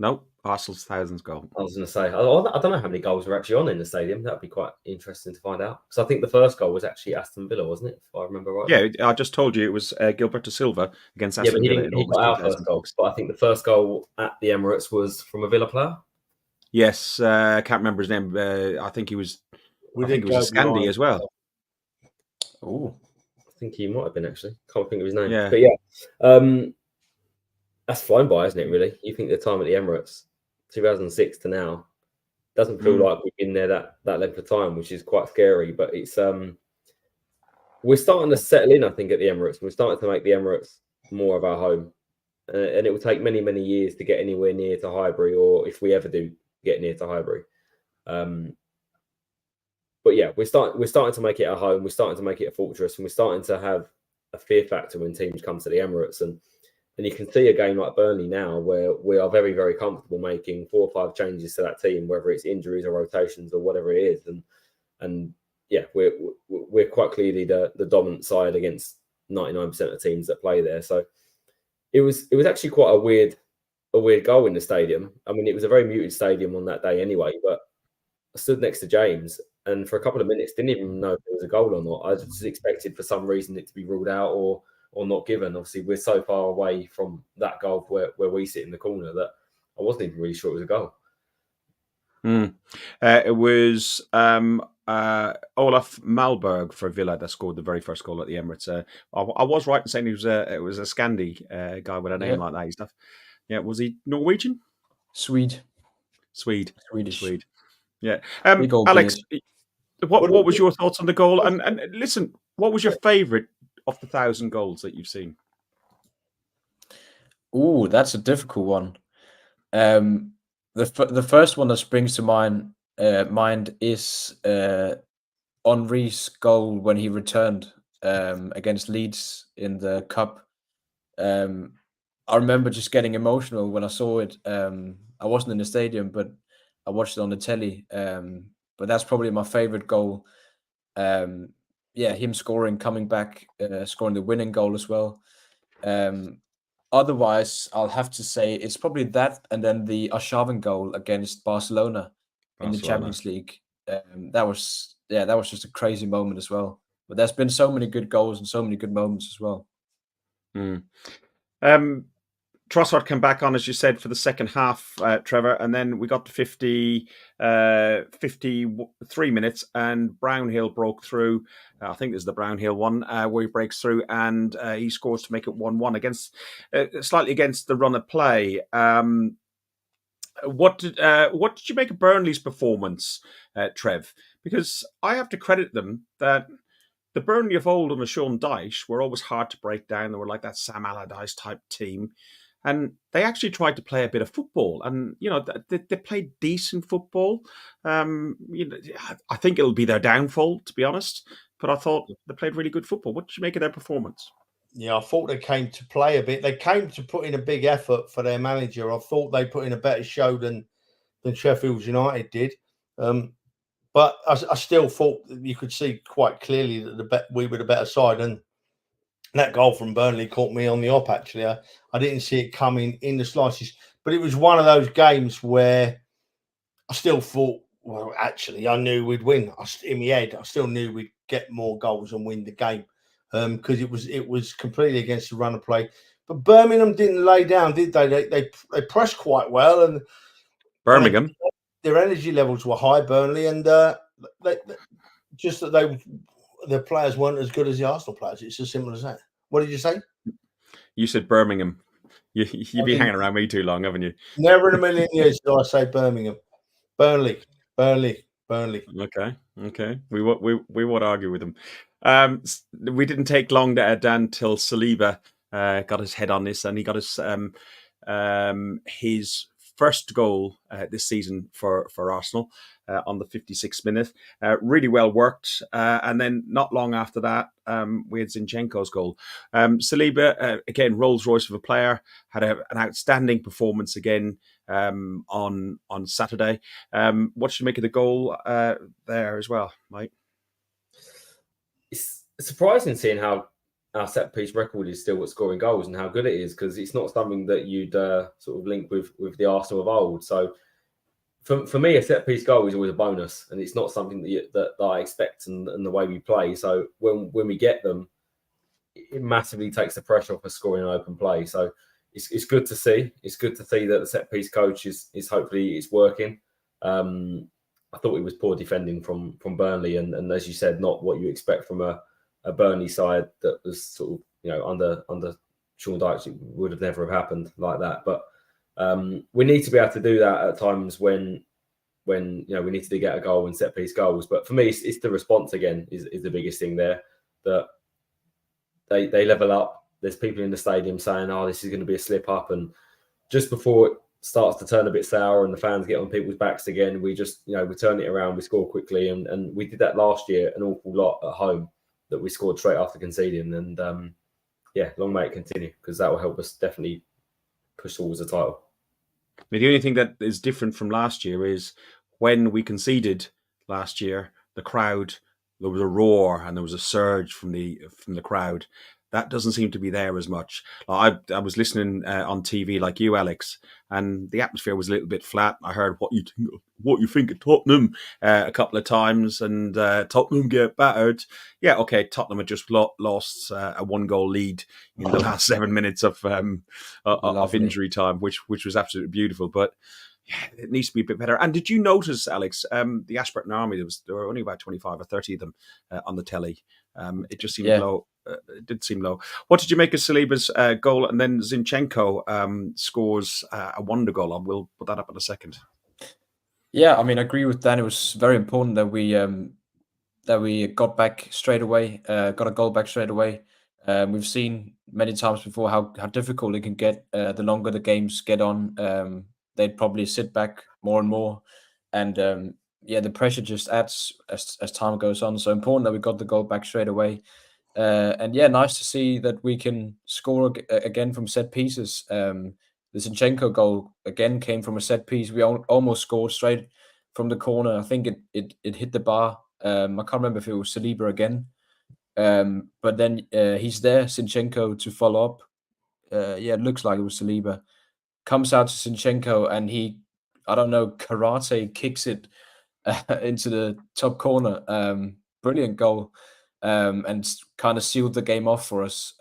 No, Arsenal's 1,000th goal. I was going to say, I don't know how many goals were actually on in the stadium. That would be quite interesting to find out. Because I think the first goal was actually Aston Villa, wasn't it? If I remember right. Yeah, I just told you it was Gilberto Silva against Aston Villa. He got our first goal. But I think the first goal at the Emirates was from a Villa player. Yes, I can't remember his name. I think he was. I think it was a Scandi as well. Oh, I think he might have been actually. Can't think of his name. Yeah. But yeah, that's flown by, isn't it? Really, you think the time at the Emirates, 2006 to now, doesn't feel like we've been there that length of time, which is quite scary. But it's we're starting to settle in, I think, at the Emirates. We're starting to make the Emirates more of our home, and it will take many years to get anywhere near to Highbury, or if we ever do get near to Highbury. But yeah, we're starting to make it our home. We're starting to make it a fortress, and we're starting to have a fear factor when teams come to the Emirates. And you can see a game like Burnley now, where we are very, very comfortable making 4 or 5 changes to that team, whether it's injuries or rotations or whatever it is. And yeah, we're quite clearly the dominant side against 99% of teams that play there. So it was actually quite a weird goal in the stadium. I mean, it was a very muted stadium on that day anyway, but I stood next to James and for a couple of minutes didn't even know if there was a goal or not. I just expected for some reason it to be ruled out or not given. Obviously, we're so far away from that goal where we sit in the corner that I wasn't even really sure it was a goal. It was Olaf Malberg for Villa that scored the very first goal at the Emirates. I was right in saying it was a Scandi guy with a name like that and stuff. Yeah, was he Norwegian? Swedish. Yeah. Alex, what was your thoughts on the goal? And listen, what was your favourite of the 1,000 goals that you've seen? Oh, that's a difficult one. The the first one that springs to mind is Henry's goal when he returned against Leeds in the cup. I remember just getting emotional when I saw it. I wasn't in the stadium, but I watched it on the telly. But that's probably my favorite goal. Him scoring, coming back, scoring the winning goal as well. Otherwise, I'll have to say it's probably that, and then the Arshavin goal against Barcelona in the Champions League. That was just a crazy moment as well. But there's been so many good goals and so many good moments as well. Trossard came back on, as you said, for the second half, Trevor, and then we got to 53 minutes, and Brownhill broke through. I think this is the Brownhill one where he breaks through, and he scores to make it 1-1 against slightly against the run of play. What did you make of Burnley's performance, Trev? Because I have to credit them that the Burnley of old under Sean Dyche were always hard to break down. They were like that Sam Allardyce type team. And they actually tried to play a bit of football, and they played decent football. I think it'll be their downfall, to be honest. But I thought they played really good football. What did you make of their performance? Yeah, I thought they came to play a bit. They came to put in a big effort for their manager. I thought they put in a better show than Sheffield United did. But I still thought that you could see quite clearly that we were the better side, and that goal from Burnley caught me on the op, actually. I didn't see it coming in the slices. But it was one of those games where I still thought, well, actually, I knew we'd win. In my head, I still knew we'd get more goals and win the game because it was completely against the run of play. But Birmingham didn't lay down, did they? They pressed quite well. And Birmingham? Their energy levels were high, Burnley, and the players weren't as good as the Arsenal players. It's as simple as that. What did you say? You said Birmingham. You've been hanging around me too long, haven't you? Never in a million years did I say Birmingham. Burnley. Okay. We won't argue with them. We didn't take long, Dan, till Saliba got his head on this, and he got his first goal this season for Arsenal on the 56th minute. Really well worked. And then not long after that, we had Zinchenko's goal. Saliba, again, Rolls Royce of a player, had an outstanding performance again on Saturday. What should you make of the goal there as well, Mike? It's surprising seeing how our set piece record is still at scoring goals and how good it is, because it's not something that you'd sort of link with the Arsenal of old. So for me, a set piece goal is always a bonus, and it's not something that I expect and the way we play. So when we get them, it massively takes the pressure off of scoring an open play. So it's good to see. It's good to see that the set piece coach is hopefully it's working. I thought it was poor defending from Burnley, and as you said, not what you expect from a Burnley side that was sort of under Sean Dyche. It would have never have happened like that. But we need to be able to do that at times when we need to get a goal and set piece goals. But for me, it's the response again is the biggest thing there. That they level up. There's people in the stadium saying, "Oh, this is going to be a slip up," and just before it starts to turn a bit sour and the fans get on people's backs again, we just we turn it around, we score quickly, and we did that last year an awful lot at home. That we scored straight after conceding, and long may it continue, because that will help us definitely push towards the title. I mean, the only thing that is different from last year is when we conceded last year, the crowd, there was a roar and there was a surge from the crowd. That doesn't seem to be there as much. I was listening on TV like you, Alex, and the atmosphere was a little bit flat. I heard what you think of Tottenham a couple of times, and Tottenham get battered. Yeah, okay, Tottenham had just lost a 1-goal lead in the last 7 minutes of injury time, which was absolutely beautiful. But yeah, it needs to be a bit better. And did you notice, Alex, the Ashburton Army? There were only about 25 or 30 of them on the telly. It just seemed low. It did seem low. What did you make of Saliba's goal? And then Zinchenko scores a wonder goal. We'll put that up in a second. Yeah, I mean, I agree with Dan. It was very important that we got back straight away, got a goal back straight away. We've seen many times before how difficult it can get the longer the games get on. they'd probably sit back more and more. And the pressure just adds as time goes on. So important that we got the goal back straight away. Nice to see that we can score again from set pieces. The Zinchenko goal again came from a set piece. We almost scored straight from the corner. I think it hit the bar. I can't remember if it was Saliba again. But then he's there, Zinchenko, to follow up. It looks like it was Saliba. Comes out to Zinchenko and he, I don't know, karate kicks it into the top corner. Brilliant goal. And kind of sealed the game off for us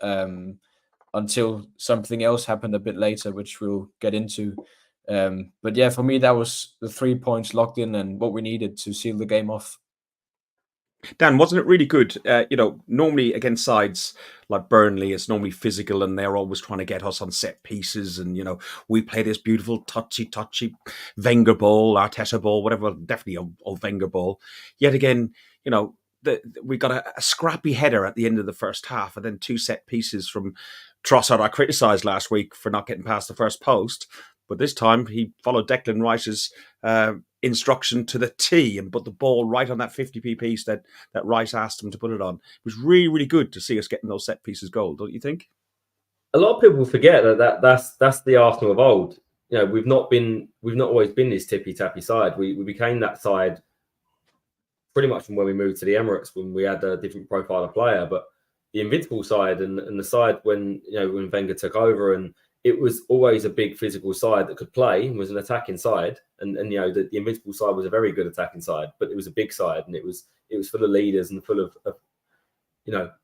until something else happened a bit later, which we'll get into. For me, that was the 3 points locked in and what we needed to seal the game off. Dan, wasn't it really good? Normally against sides like Burnley, it's normally physical and they're always trying to get us on set pieces. And, we play this beautiful touchy Wenger ball, Arteta ball, whatever, definitely a Wenger ball. Yet again, we got a scrappy header at the end of the first half and then 2 set pieces from Trossard. I criticised last week for not getting past the first post, but this time he followed Declan Rice's instruction to the T and put the ball right on that 50p piece that Rice asked him to put it on. It was really, really good to see us getting those set pieces goal, don't you think? A lot of people forget that's the Arsenal of old. We've not always been this tippy tappy side. We became that side pretty much from when we moved to the Emirates, when we had a different profile of player. But the invincible side and the side when Wenger took over, and it was always a big physical side that could play and was an attacking side. And the invincible side was a very good attacking side, but it was a big side and it was full of leaders and full of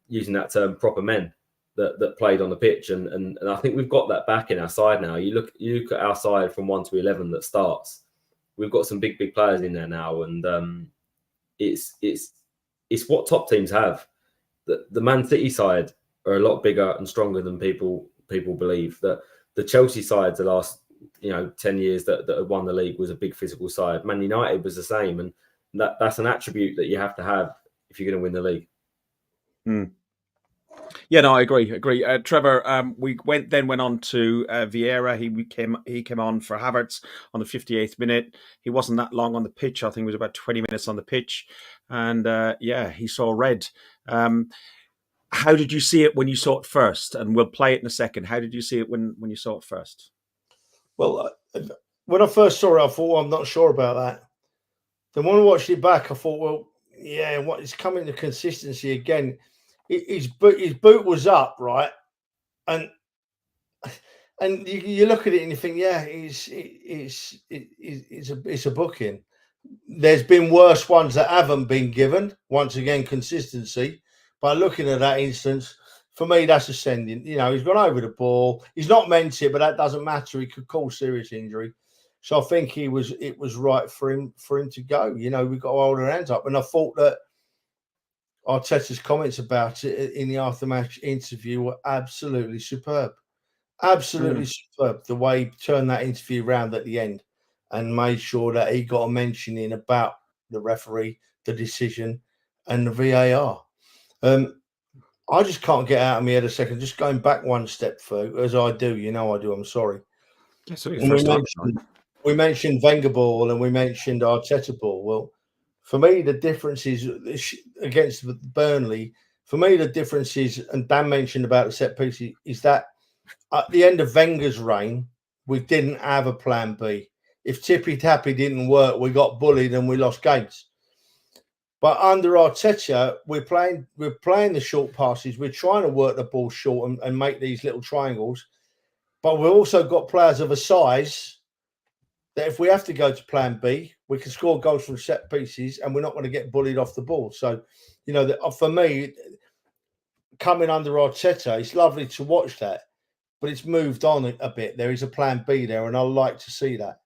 using that term, proper men that played on the pitch. And I think we've got that back in our side now. You look at our side from 1 to 11 that starts. We've got some big players in there now, and it's what top teams have. The Man City side are a lot bigger and stronger than people believe. That the Chelsea side the last 10 years that have won the league was a big physical side. Man United was the same, and that's an attribute that you have to have if you're going to win the league. Yeah, no, I agree. Trevor, we went on to Vieira. He came on for Havertz on the 58th minute. He wasn't that long on the pitch. I think it was about 20 minutes on the pitch, and he saw red. How did you see it when you saw it first? And we'll play it in a second. How did you see it when you saw it first? Well, when I first saw it, I thought, I'm not sure about that. Then when I watched it back, I thought, what is coming to consistency again? His boot was up, right? And you look at it and you think, it's a booking. There's been worse ones that haven't been given. Once again, consistency. By looking at that instance, for me, that's ascending. He's gone over the ball. He's not meant it, but that doesn't matter. He could cause serious injury. So I think it was right for him to go. We've got to hold our hands up. And I thought that Arteta's comments about it in the aftermatch interview were absolutely superb. Absolutely superb. The way he turned that interview around at the end and made sure that he got a mention in about the referee, the decision, and the VAR. I just can't get out of my head a second. Just going back one step, Ferg, as I do. I do. I'm sorry. Yeah, so we mentioned Wenger ball and we mentioned Arteta ball. Well, for me, the difference is against Burnley. For me, the difference is, and Dan mentioned about the set piece, is that at the end of Wenger's reign, we didn't have a plan B. If Tippy Tappy didn't work, we got bullied and we lost games. But under Arteta, we're playing the short passes. We're trying to work the ball short and make these little triangles. But we've also got players of a size that if we have to go to plan B, we can score goals from set pieces and we're not going to get bullied off the ball. So, for me, coming under Arteta, it's lovely to watch that, but it's moved on a bit. There is a plan B there, and I like to see that.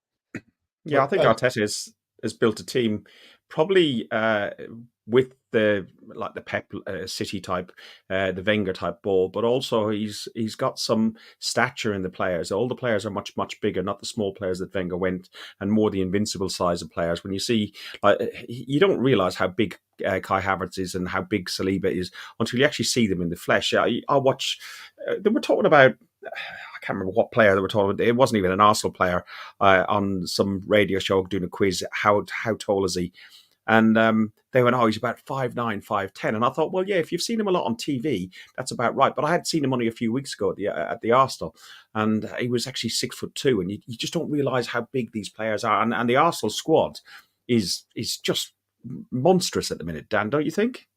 Yeah, I think Arteta has built a team probably with the Pep City type, the Wenger type ball, but also he's got some stature in the players. All the players are much, much bigger, not the small players that Wenger went, and more the invincible size of players. When you see, you don't realise how big Kai Havertz is and how big Saliba is until you actually see them in the flesh. I watch. They were talking about. I can't remember what player they were talking about. It wasn't even an Arsenal player on some radio show doing a quiz. How tall is he? And they went, oh, he's about 5'9", 5'10". And I thought, well, yeah, if you've seen him a lot on TV, that's about right. But I had seen him only a few weeks ago at the Arsenal, and he was actually 6'2". And you just don't realise how big these players are. And the Arsenal squad is just monstrous at the minute, Dan, don't you think?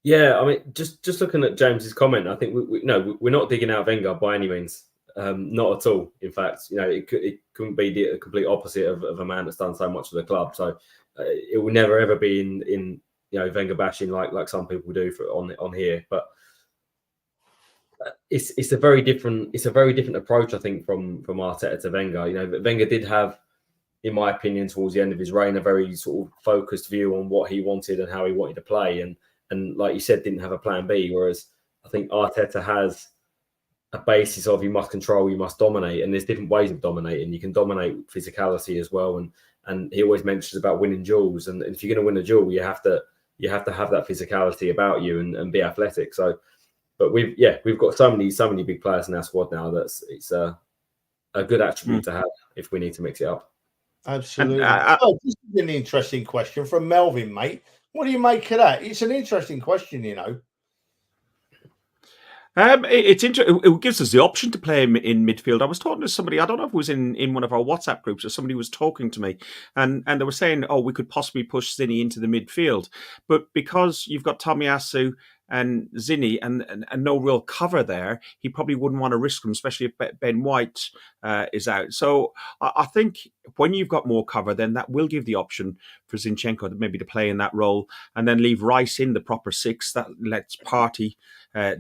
Yeah, I mean, just looking at James's comment, I think we're not digging out Wenger by any means, not at all. In fact, it couldn't be the complete opposite of a man that's done so much for the club. So it will never ever be in Wenger bashing like some people do on here. But it's a very different approach, I think, from Arteta to Wenger. Wenger did have, in my opinion, towards the end of his reign, a very sort of focused view on what he wanted and how he wanted to play, and like you said, didn't have a plan B. Whereas I think Arteta has a basis of you must control, you must dominate, and there's different ways of dominating. You can dominate with physicality as well, and he always mentions about winning duels. And if you're going to win a duel, you have to have that physicality about you and be athletic. So, but we've got so many big players in our squad now it's a good attribute to have if we need to mix it up. Absolutely. This is an interesting question from Melvin, mate. What do you make of that? It's an interesting question, It gives us the option to play him in midfield. I was talking to somebody, I don't know if it was in one of our WhatsApp groups, or somebody was talking to me, and they were saying, oh, we could possibly push Zinni into the midfield. But because you've got Tomiyasu and Zinni and no real cover there, he probably wouldn't want to risk them, especially if Ben White is out. So I think when you've got more cover, then that will give the option for Zinchenko maybe to play in that role, and then leave Rice in the proper six. That lets Partey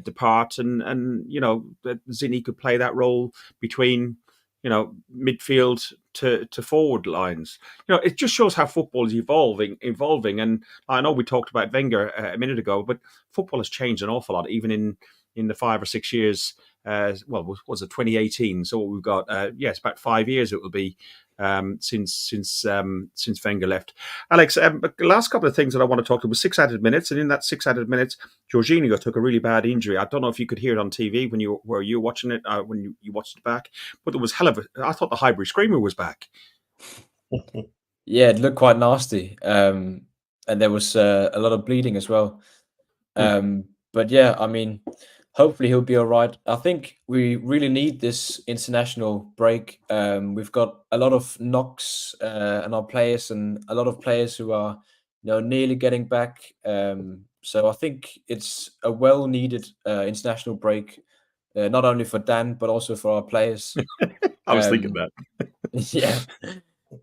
depart, and Zinni could play that role between midfield to forward lines. It just shows how football is evolving. And I know we talked about Wenger a minute ago, but football has changed an awful lot, even in the 5 or 6 years. Was it 2018? So we've got it's about 5 years it will be since Wenger left. Alex, the last couple of things that I want to talk to was 6 added minutes, and in that 6 added minutes, Jorginho took a really bad injury. I don't know if you could hear it on TV when you were watching it, when you watched it back, but there was I thought the Highbury Screamer was back. Yeah, it looked quite nasty, and there was a lot of bleeding as well. But yeah, I mean, hopefully he'll be all right. I think we really need this international break. We've got a lot of knocks on our players, and a lot of players who are nearly getting back. So I think it's a well-needed international break, not only for Dan but also for our players. I was thinking that. Yeah.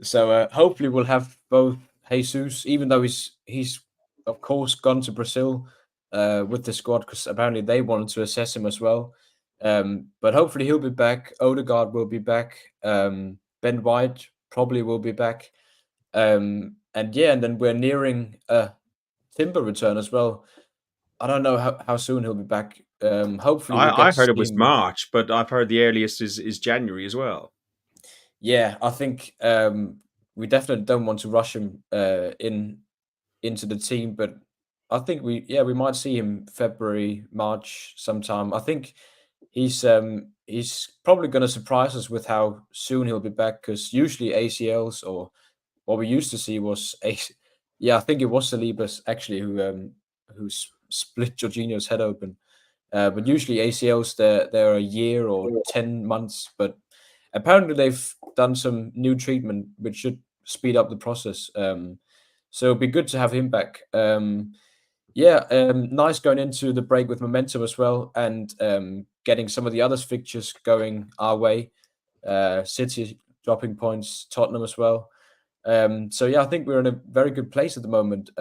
So hopefully we'll have both Jesus, even though he's of course gone to Brazil with the squad, because apparently they wanted to assess him as well. But hopefully he'll be back. Odegaard will be back. Ben White probably will be back. And then we're nearing Timber return as well. I don't know how soon he'll be back. Hopefully I heard it was March, but I've heard the earliest is January as well. Yeah, I think we definitely don't want to rush him into the team, but I think we might see him February, March sometime. I think he's probably going to surprise us with how soon he'll be back, because usually ACLs, or what we used to see was I think it was Salibas actually who split Jorginho's head open. But usually ACLs they're a year or 10 months, but apparently they've done some new treatment which should speed up the process. So it'd be good to have him back. Nice going into the break with momentum as well, and getting some of the other fixtures going our way. City dropping points, Tottenham as well. I think we're in a very good place at the moment.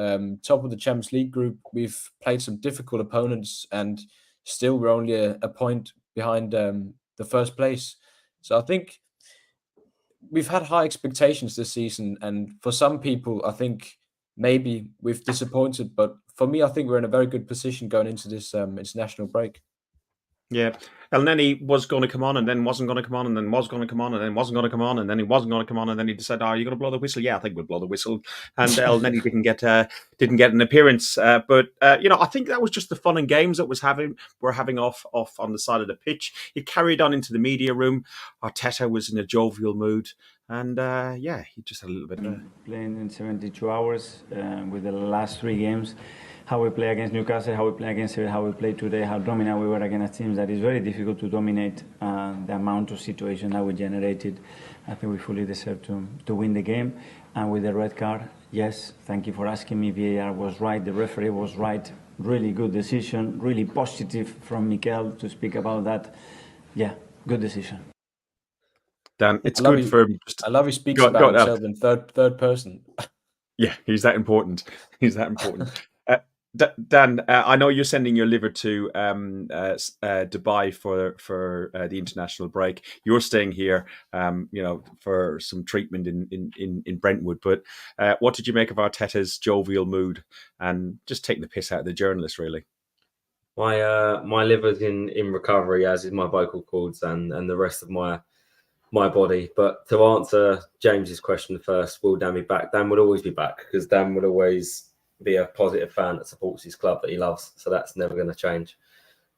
Top of the Champions League group. We've played some difficult opponents, and still we're only a point behind the first place. So I think we've had high expectations this season, and for some people, I think maybe we've disappointed. But for me, I think we're in a very good position going into this international break. Yeah. El Neni was going to come on and then wasn't going to come on and then was going to come on and then wasn't going to come on and then he wasn't going to come on and then he decided, "Are you going to blow the whistle?" Yeah, I think we'll blow the whistle. And El Neni didn't get an appearance. But I think that was just the fun and games that we're having off on the side of the pitch. It carried on into the media room. Arteta was in a jovial mood. And he just had a little bit of playing in 72 hours with the last 3 games. How we play against Newcastle, how we play against Sevilla, how we play today, how dominant we were against teams that is very difficult to dominate. The amount of situation that we generated, I think we fully deserve to win the game. And with the red card, yes, thank you for asking me. VAR was right, the referee was right. Really good decision, really positive from Mikel to speak about that. Yeah, good decision. Dan, it's good for him. I love he speaks about himself in third person. Yeah, he's that important. Dan, I know you're sending your liver to Dubai for the international break. You're staying here, for some treatment in Brentwood. But what did you make of Arteta's jovial mood and just taking the piss out of the journalists, really? My liver's in recovery, as is my vocal cords and the rest of my body. But to answer James's question first, will Dan be back? Dan would always be back because Dan would always be a positive fan that supports his club that he loves. So that's never going to change.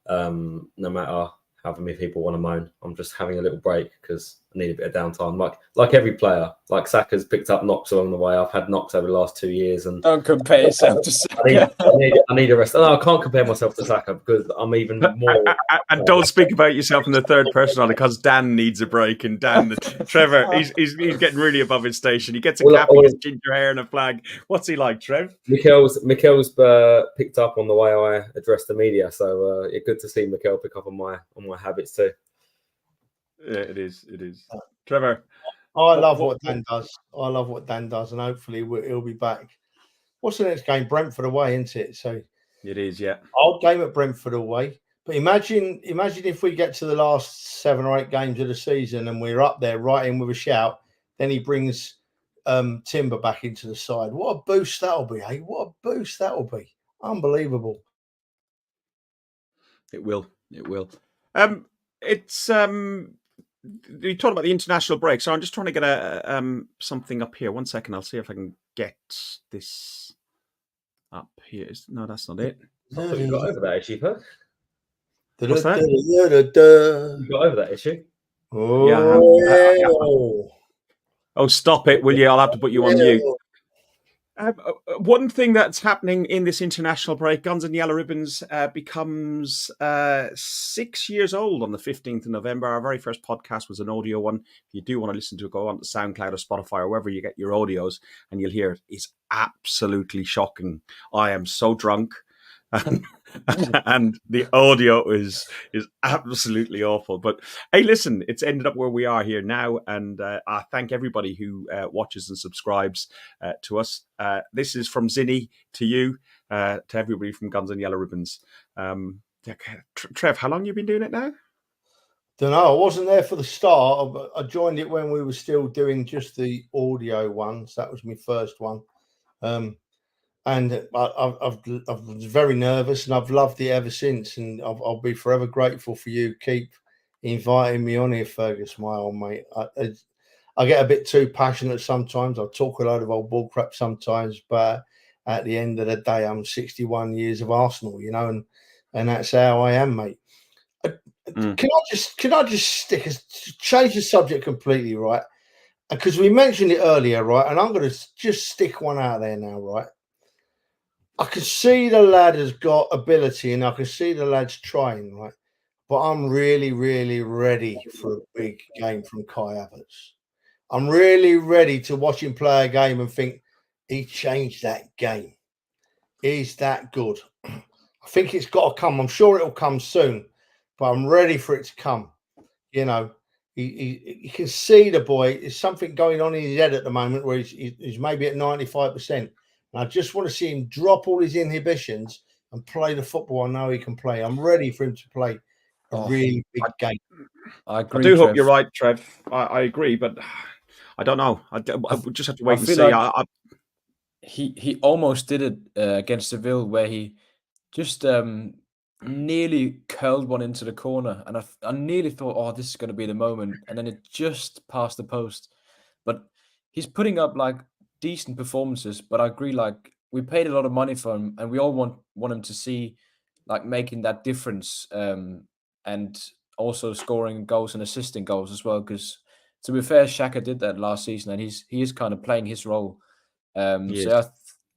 No matter how many people want to moan, I'm just having a little break because I need a bit of downtime. Like every player, like Saka's picked up knocks along the way. I've had knocks over the last 2 years, and don't compare yourself to Saka. I need a rest. No, I can't compare myself to Saka because I'm even more. And don't speak about yourself in the third person on it because Dan needs a break. And Trevor, he's getting really above his station. He gets a cap, he gets ginger hair and a flag. What's he like, Trev? Mikel's picked up on the way I address the media, so it's good to see Mikel pick up on my habits too. Yeah, it is. Trevor, I love what Dan does, and hopefully he'll be back. What's the next game? Brentford away, isn't it? So it is, yeah. Old game at Brentford away. But imagine if we get to the last 7 or 8 games of the season and we're up there right in with a shout, then he brings Timber back into the side. What a boost that'll be, eh? What a boost that'll be. Unbelievable. It will. It's you talked about the international break, so I'm just trying to get something up here. 1 second, I'll see if I can get this up here. No, that's not it. I thought you got over that issue, huh? What's that? You got over that issue? Oh, stop it, will you? I'll have to put you on mute. One thing that's happening in this international break, Guns and Yellow Ribbons becomes 6 years old on the 15th of November. Our very first podcast was an audio one. If you do want to listen to it, go on to SoundCloud or Spotify or wherever you get your audios and you'll hear it. It's absolutely shocking. I am so drunk. And the audio is absolutely awful. But hey, listen, it's ended up where we are here now, and I thank everybody who watches and subscribes to us. This is from Zinni to you, to everybody from Guns and Yellow Ribbons. Trev, how long have you been doing it now? Don't know. I wasn't there for the start. I joined it when we were still doing just the audio ones. That was my first one. And I was very nervous, and I've loved it ever since. And I'll be forever grateful for you. Keep inviting me on here, Fergus, my old mate. I get a bit too passionate sometimes. I talk a load of old bull crap sometimes, but at the end of the day, I'm 61 years of Arsenal, and that's how I am, mate. Can I just change the subject completely, right? Because we mentioned it earlier, right? And I'm going to just stick one out there now, right? I can see the lad has got ability and I can see the lad's trying, right? But I'm really, really ready for a big game from Kai Havertz. I'm really ready to watch him play a game and think he changed that game. He's that good. I think it's got to come. I'm sure it'll come soon, but I'm ready for it to come. You can see the boy. There's something going on in his head at the moment where he's maybe at 95%. And I just want to see him drop all his inhibitions and play the football I know he can play. I'm ready for him to play a really big game. I agree. I do hope you're right, Trev. I agree, but I don't know. I would just have to wait and see. Like he almost did it against Seville, where he just nearly curled one into the corner, and I nearly thought, oh, this is going to be the moment, and then it just passed the post. But he's putting up like decent performances. But I agree, like we paid a lot of money for him, and we all want him to see like making that difference, and also scoring goals and assisting goals as well. Because to be fair, Xhaka did that last season, and he is kind of playing his role. Yes.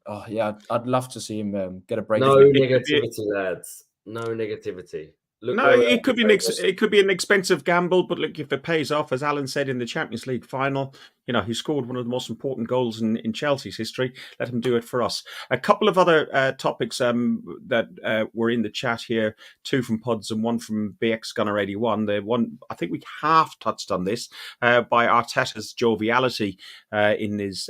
I'd love to see him get a break. No negativity, lads. No negativity. Look, No, it could be an expensive gamble, but look, if it pays off, as Alan said in the Champions League final, he scored one of the most important goals in Chelsea's history. Let him do it for us. A couple of other topics that were in the chat here, 2 from Pods and 1 from BX Gunner 81. The one, I think we half touched on this by Arteta's joviality in his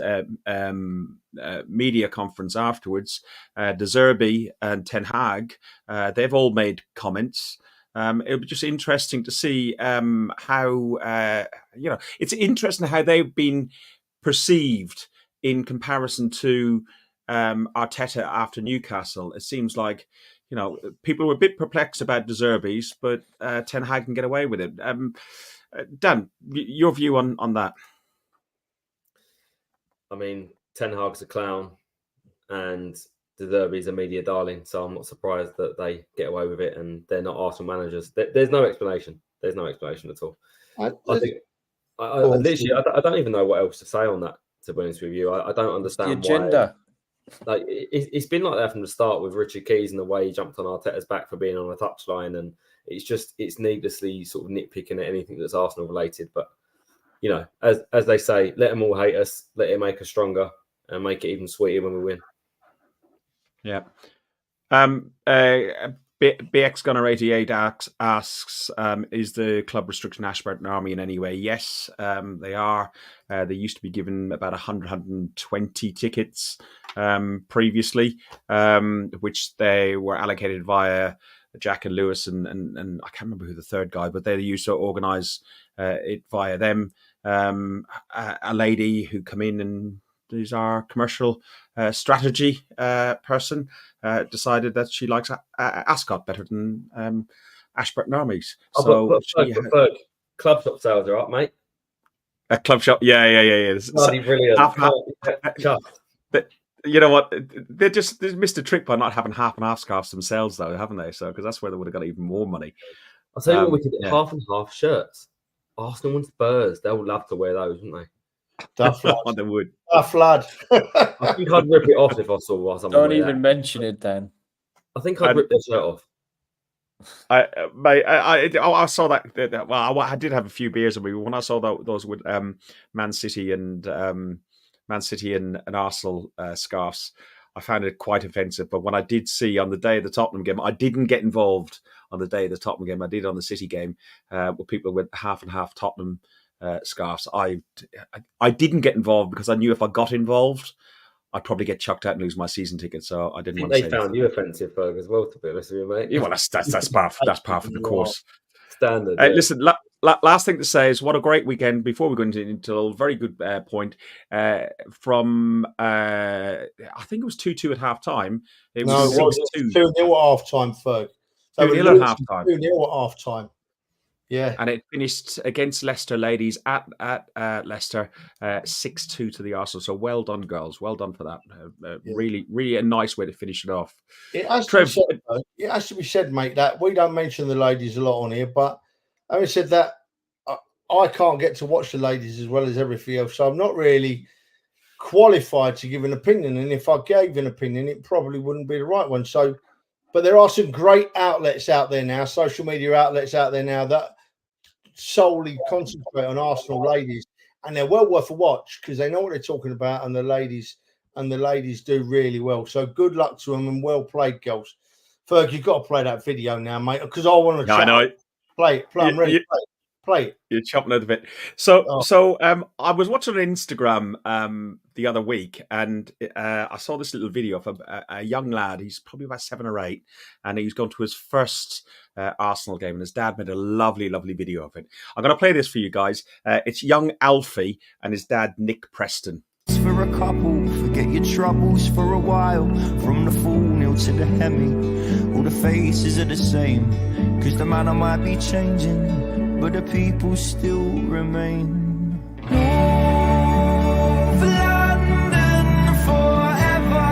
media conference afterwards. De Zerbi and Ten Hag, they've all made comments. It'll be just interesting to see how it's interesting how they've been perceived in comparison to Arteta after Newcastle. It seems like people were a bit perplexed about De Zerbi's, but Ten Hag can get away with it. Dan, your view on that? I mean, Ten Hag's a clown, and De Zerbi's a media darling, so I'm not surprised that they get away with it, and they're not Arsenal managers. There's no explanation. There's no explanation at all. I don't even know what else to say on that. To be honest with you, I don't understand the agenda. Why. Like it's been like that from the start with Richard Keys and the way he jumped on Arteta's back for being on a touchline, and it's needlessly sort of nitpicking at anything that's Arsenal related. But as they say, let them all hate us, let it make us stronger, and make it even sweeter when we win. Yeah. BX Gunner 88 asks, is the club restricting Ashburton Army in any way? Yes, they are. They used to be given about 120 tickets previously, which they were allocated via Jack and Lewis and I can't remember who the third guy, but they used to organise it via them. A lady who come in and is our commercial strategy person, decided that she likes Ascot better than Ashburton Armies. So club shop sales are up, mate. A club shop, yeah. Bloody brilliant. But you know what? They missed a trick by not having half and half scarves themselves, though, haven't they? So because that's where they would have got even more money. I'll tell you what, we could do half and half shirts. Arsenal and Spurs, they'll love to wear those, wouldn't they? Tough lad. They would. Tough lad. I think I'd rip it off if I saw someone. Don't even mention it, Dan. I think I'd rip the shirt off. I saw that. Well, I did have a few beers with me when I saw those with Man City and Arsenal scarves. I found it quite offensive. But when I did see on the day of the Tottenham game, I didn't get involved on the day of the Tottenham game. I did on the City game with people with half and half Tottenham scarves. I didn't get involved because I knew if I got involved, I'd probably get chucked out and lose my season ticket. So I didn't want to say they found anything. you offensive, Ferg, as well, to be honest with you, mate. Yeah, well, that's part of the course. Standard. Listen, last thing to say is what a great weekend. Before we go into a very good point from I think it was 2-2 at half time. It was 6-2. 2-0 at half time, Ferg. 2-0 at half time. 2-0 at half time. Yeah. And it finished against Leicester ladies at Leicester 6-2 to the Arsenal. So well done, girls. Well done for that. Really, really a nice way to finish it off. It has to be said, mate, that we don't mention the ladies a lot on here, but having said that, I can't get to watch the ladies as well as everything else. So I'm not really qualified to give an opinion. And if I gave an opinion, it probably wouldn't be the right one. So, but there are some great outlets out there now, social media outlets out there now that solely concentrate on Arsenal ladies, and they're well worth a watch because they know what they're talking about, and the ladies do really well. So good luck to them and well played, girls. Ferg, you've got to play that video now, mate, because I want to. No, I know. Play. I'm ready. Play it. You're chopping out of it. So I was watching on Instagram the other week, and I saw this little video of a young lad. He's probably about 7 or 8, and he's gone to his first Arsenal game, and his dad made a lovely, lovely video of it. I'm going to play this for you guys. It's young Alfie and his dad, Nick Preston. For a couple for forget your troubles for a while. From the full nil to the hemi, all the faces are the same. Cause the manner might be changing, but the people still remain. North London forever,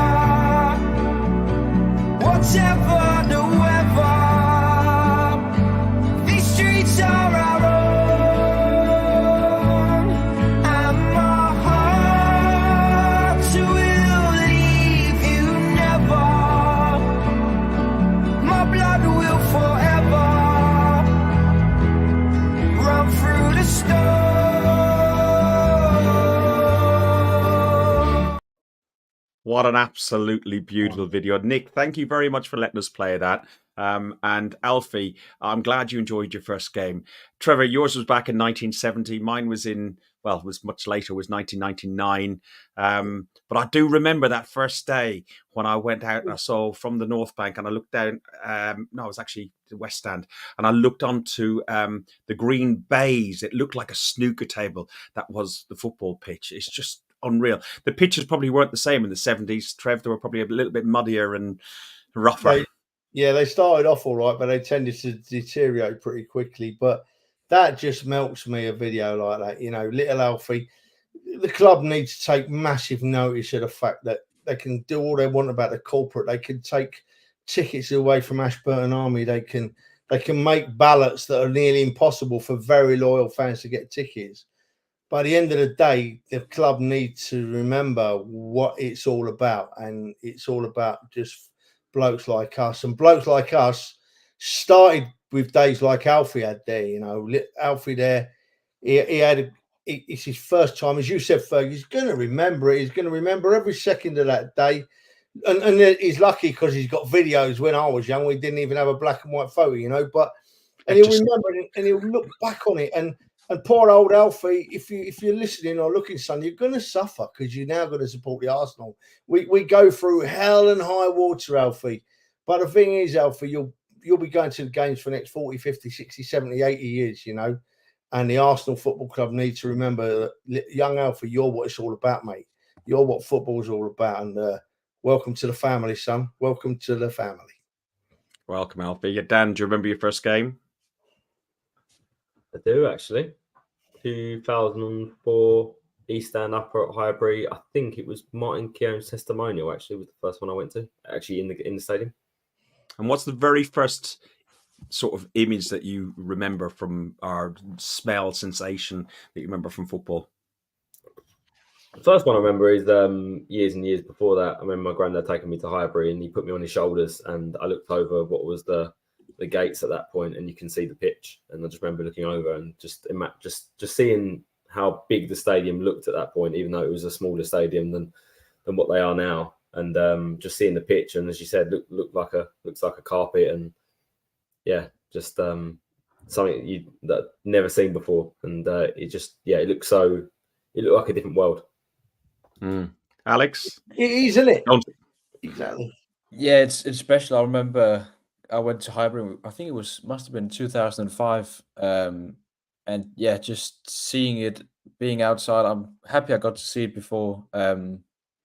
whatever the weather. These streets are our own, and my heart will leave you never. My blood will forever run through the storm. What an absolutely beautiful video. Nick, thank you very much for letting us play that. And Alfie, I'm glad you enjoyed your first game. Trevor, yours was back in 1970. Mine was was much later, was 1999. But I do remember that first day when I went out and I saw from the North Bank and I looked down, no, it was actually the West Stand, and I looked onto the green bays. It looked like a snooker table. That was the football pitch. It's just unreal. The pitches probably weren't the same in the 70s, Trev. They were probably a little bit muddier and rougher. They started off all right, but they tended to deteriorate pretty quickly. But that just melts me, a video like that. You know, little Alfie, the club needs to take massive notice of the fact that they can do all they want about the corporate. They can take tickets away from Ashburton Army. They can make ballots that are nearly impossible for very loyal fans to get tickets. By the end of the day, the club needs to remember what it's all about. And it's all about just blokes like us. And blokes like us started with days like Alfie had there. You know, Alfie there, it's his first time. As you said, Ferg, he's going to remember it. He's going to remember every second of that day. And he's lucky because he's got videos. When I was young, we didn't even have a black and white photo, you know. And he'll remember it and he'll look back on it. And poor old Alfie, if you're listening or looking, son, you're going to suffer because you're now going to support the Arsenal. We go through hell and high water, Alfie. But the thing is, Alfie, you'll be going to the games for the next 40, 50, 60, 70, 80 years, you know. And the Arsenal Football Club needs to remember that, young Alfie, you're what it's all about, mate. You're what football's all about. And welcome to the family, son. Welcome to the family. Welcome, Alfie. Dan, do you remember your first game? I do, actually. 2004 East End Upper at Highbury. I think it was Martin Keown's testimonial, actually, was the first one I went to, actually in the stadium. And what's the very first sort of image that you remember from, our smell, sensation that you remember from football? The first one I remember is years and years before that. I remember my granddad taking me to Highbury and he put me on his shoulders and I looked over what was the gates at that point and you can see the pitch. And I just remember looking over and just seeing how big the stadium looked at that point, even though it was a smaller stadium than what they are now. And just seeing the pitch and, as you said, looks like a carpet and just something that never seen before. And it looked like a different world. Alex? Isn't it? Exactly. Yeah, it's special. I remember I went to Highbury. I think must have been 2005. And yeah, just seeing it, being outside. I'm happy I got to see it before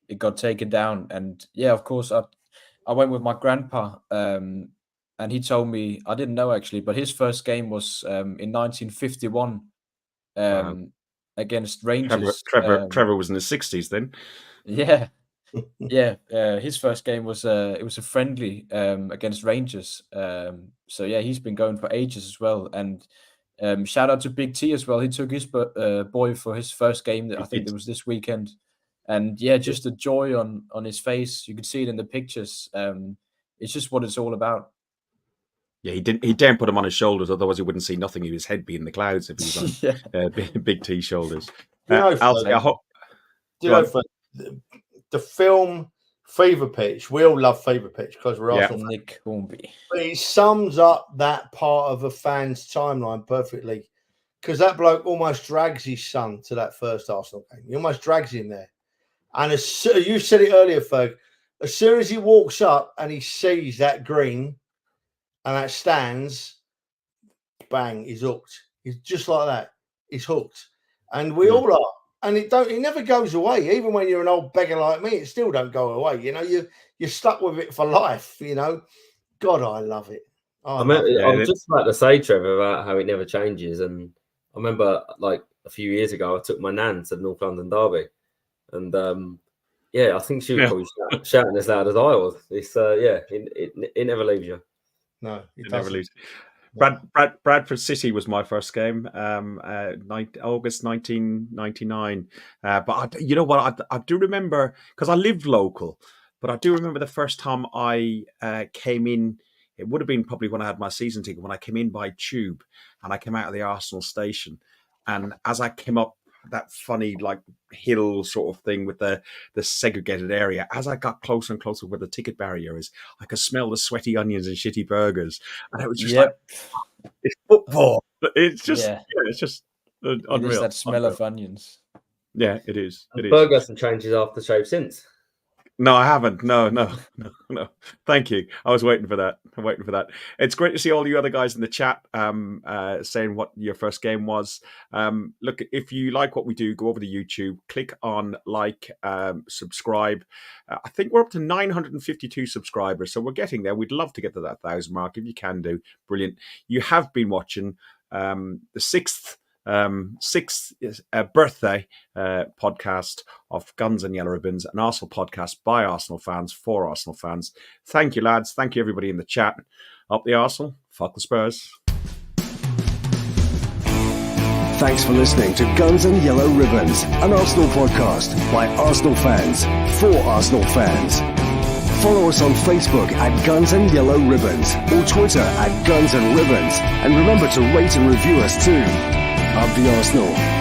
it got taken down. And yeah, of course, I went with my grandpa. And he told me, I didn't know actually, but his first game was in 1951 against Rangers. Trevor was in his 60s then. Yeah. His first game was it was a friendly against Rangers. So yeah, he's been going for ages as well. And shout out to Big T as well. He took his boy for his first game. I think it was this weekend. And yeah, just the joy on his face. You could see it in the pictures. It's just what it's all about. Yeah, he daren't put him on his shoulders, otherwise he wouldn't see nothing. His head be in the clouds if he was on Big T shoulders. The film Fever Pitch, we all love Fever Pitch because we're Arsenal. Nick Hornby. But it sums up that part of a fan's timeline perfectly, because that bloke almost drags his son to that first Arsenal game. He almost drags him there. And you said it earlier, Ferg, as soon as he walks up and he sees that green and that stands, bang, he's hooked. He's just like that. He's hooked. And we all are. and it never goes away. Even when you're an old beggar like me, it still don't go away. You know, you're stuck with it for life. You know, God, I love it. I was just about to say, Trevor, about how it never changes. And I remember, like a few years ago, I took my nan to the North London Derby, and I think she was probably shouting as loud as I was. It's it never leaves you. No, it never leaves. Bradford City was my first game, August 1999. But you know what? I do remember, because I lived local, but I do remember the first time I came in. It would have been probably when I had my season ticket, when I came in by tube and I came out of the Arsenal station. And as I came up that funny like hill sort of thing with the segregated area, as I got closer and closer where the ticket barrier is, I could smell the sweaty onions and shitty burgers. And it was just like, it's football. It's just, it's just unreal. It is that smell of onions. Yeah, it is. It is. Burger some changes after shave since. No, I haven't. No. Thank you. I was waiting for that. It's great to see all you other guys in the chat saying what your first game was. Look, if you like what we do, go over to YouTube, click on like, subscribe. I think we're up to 952 subscribers, so we're getting there. We'd love to get to that 1,000 mark. If you can do, brilliant. You have been watching the sixth birthday podcast of Guns and Yellow Ribbons, an Arsenal podcast by Arsenal fans for Arsenal fans. Thank you, lads. Thank you, everybody in the chat. Up the Arsenal, fuck the Spurs. Thanks for listening to Guns and Yellow Ribbons, an Arsenal podcast by Arsenal fans for Arsenal fans. Follow us on Facebook at Guns and Yellow Ribbons or Twitter at Guns and Ribbons. And remember to rate and review us too. Up the Arsenal.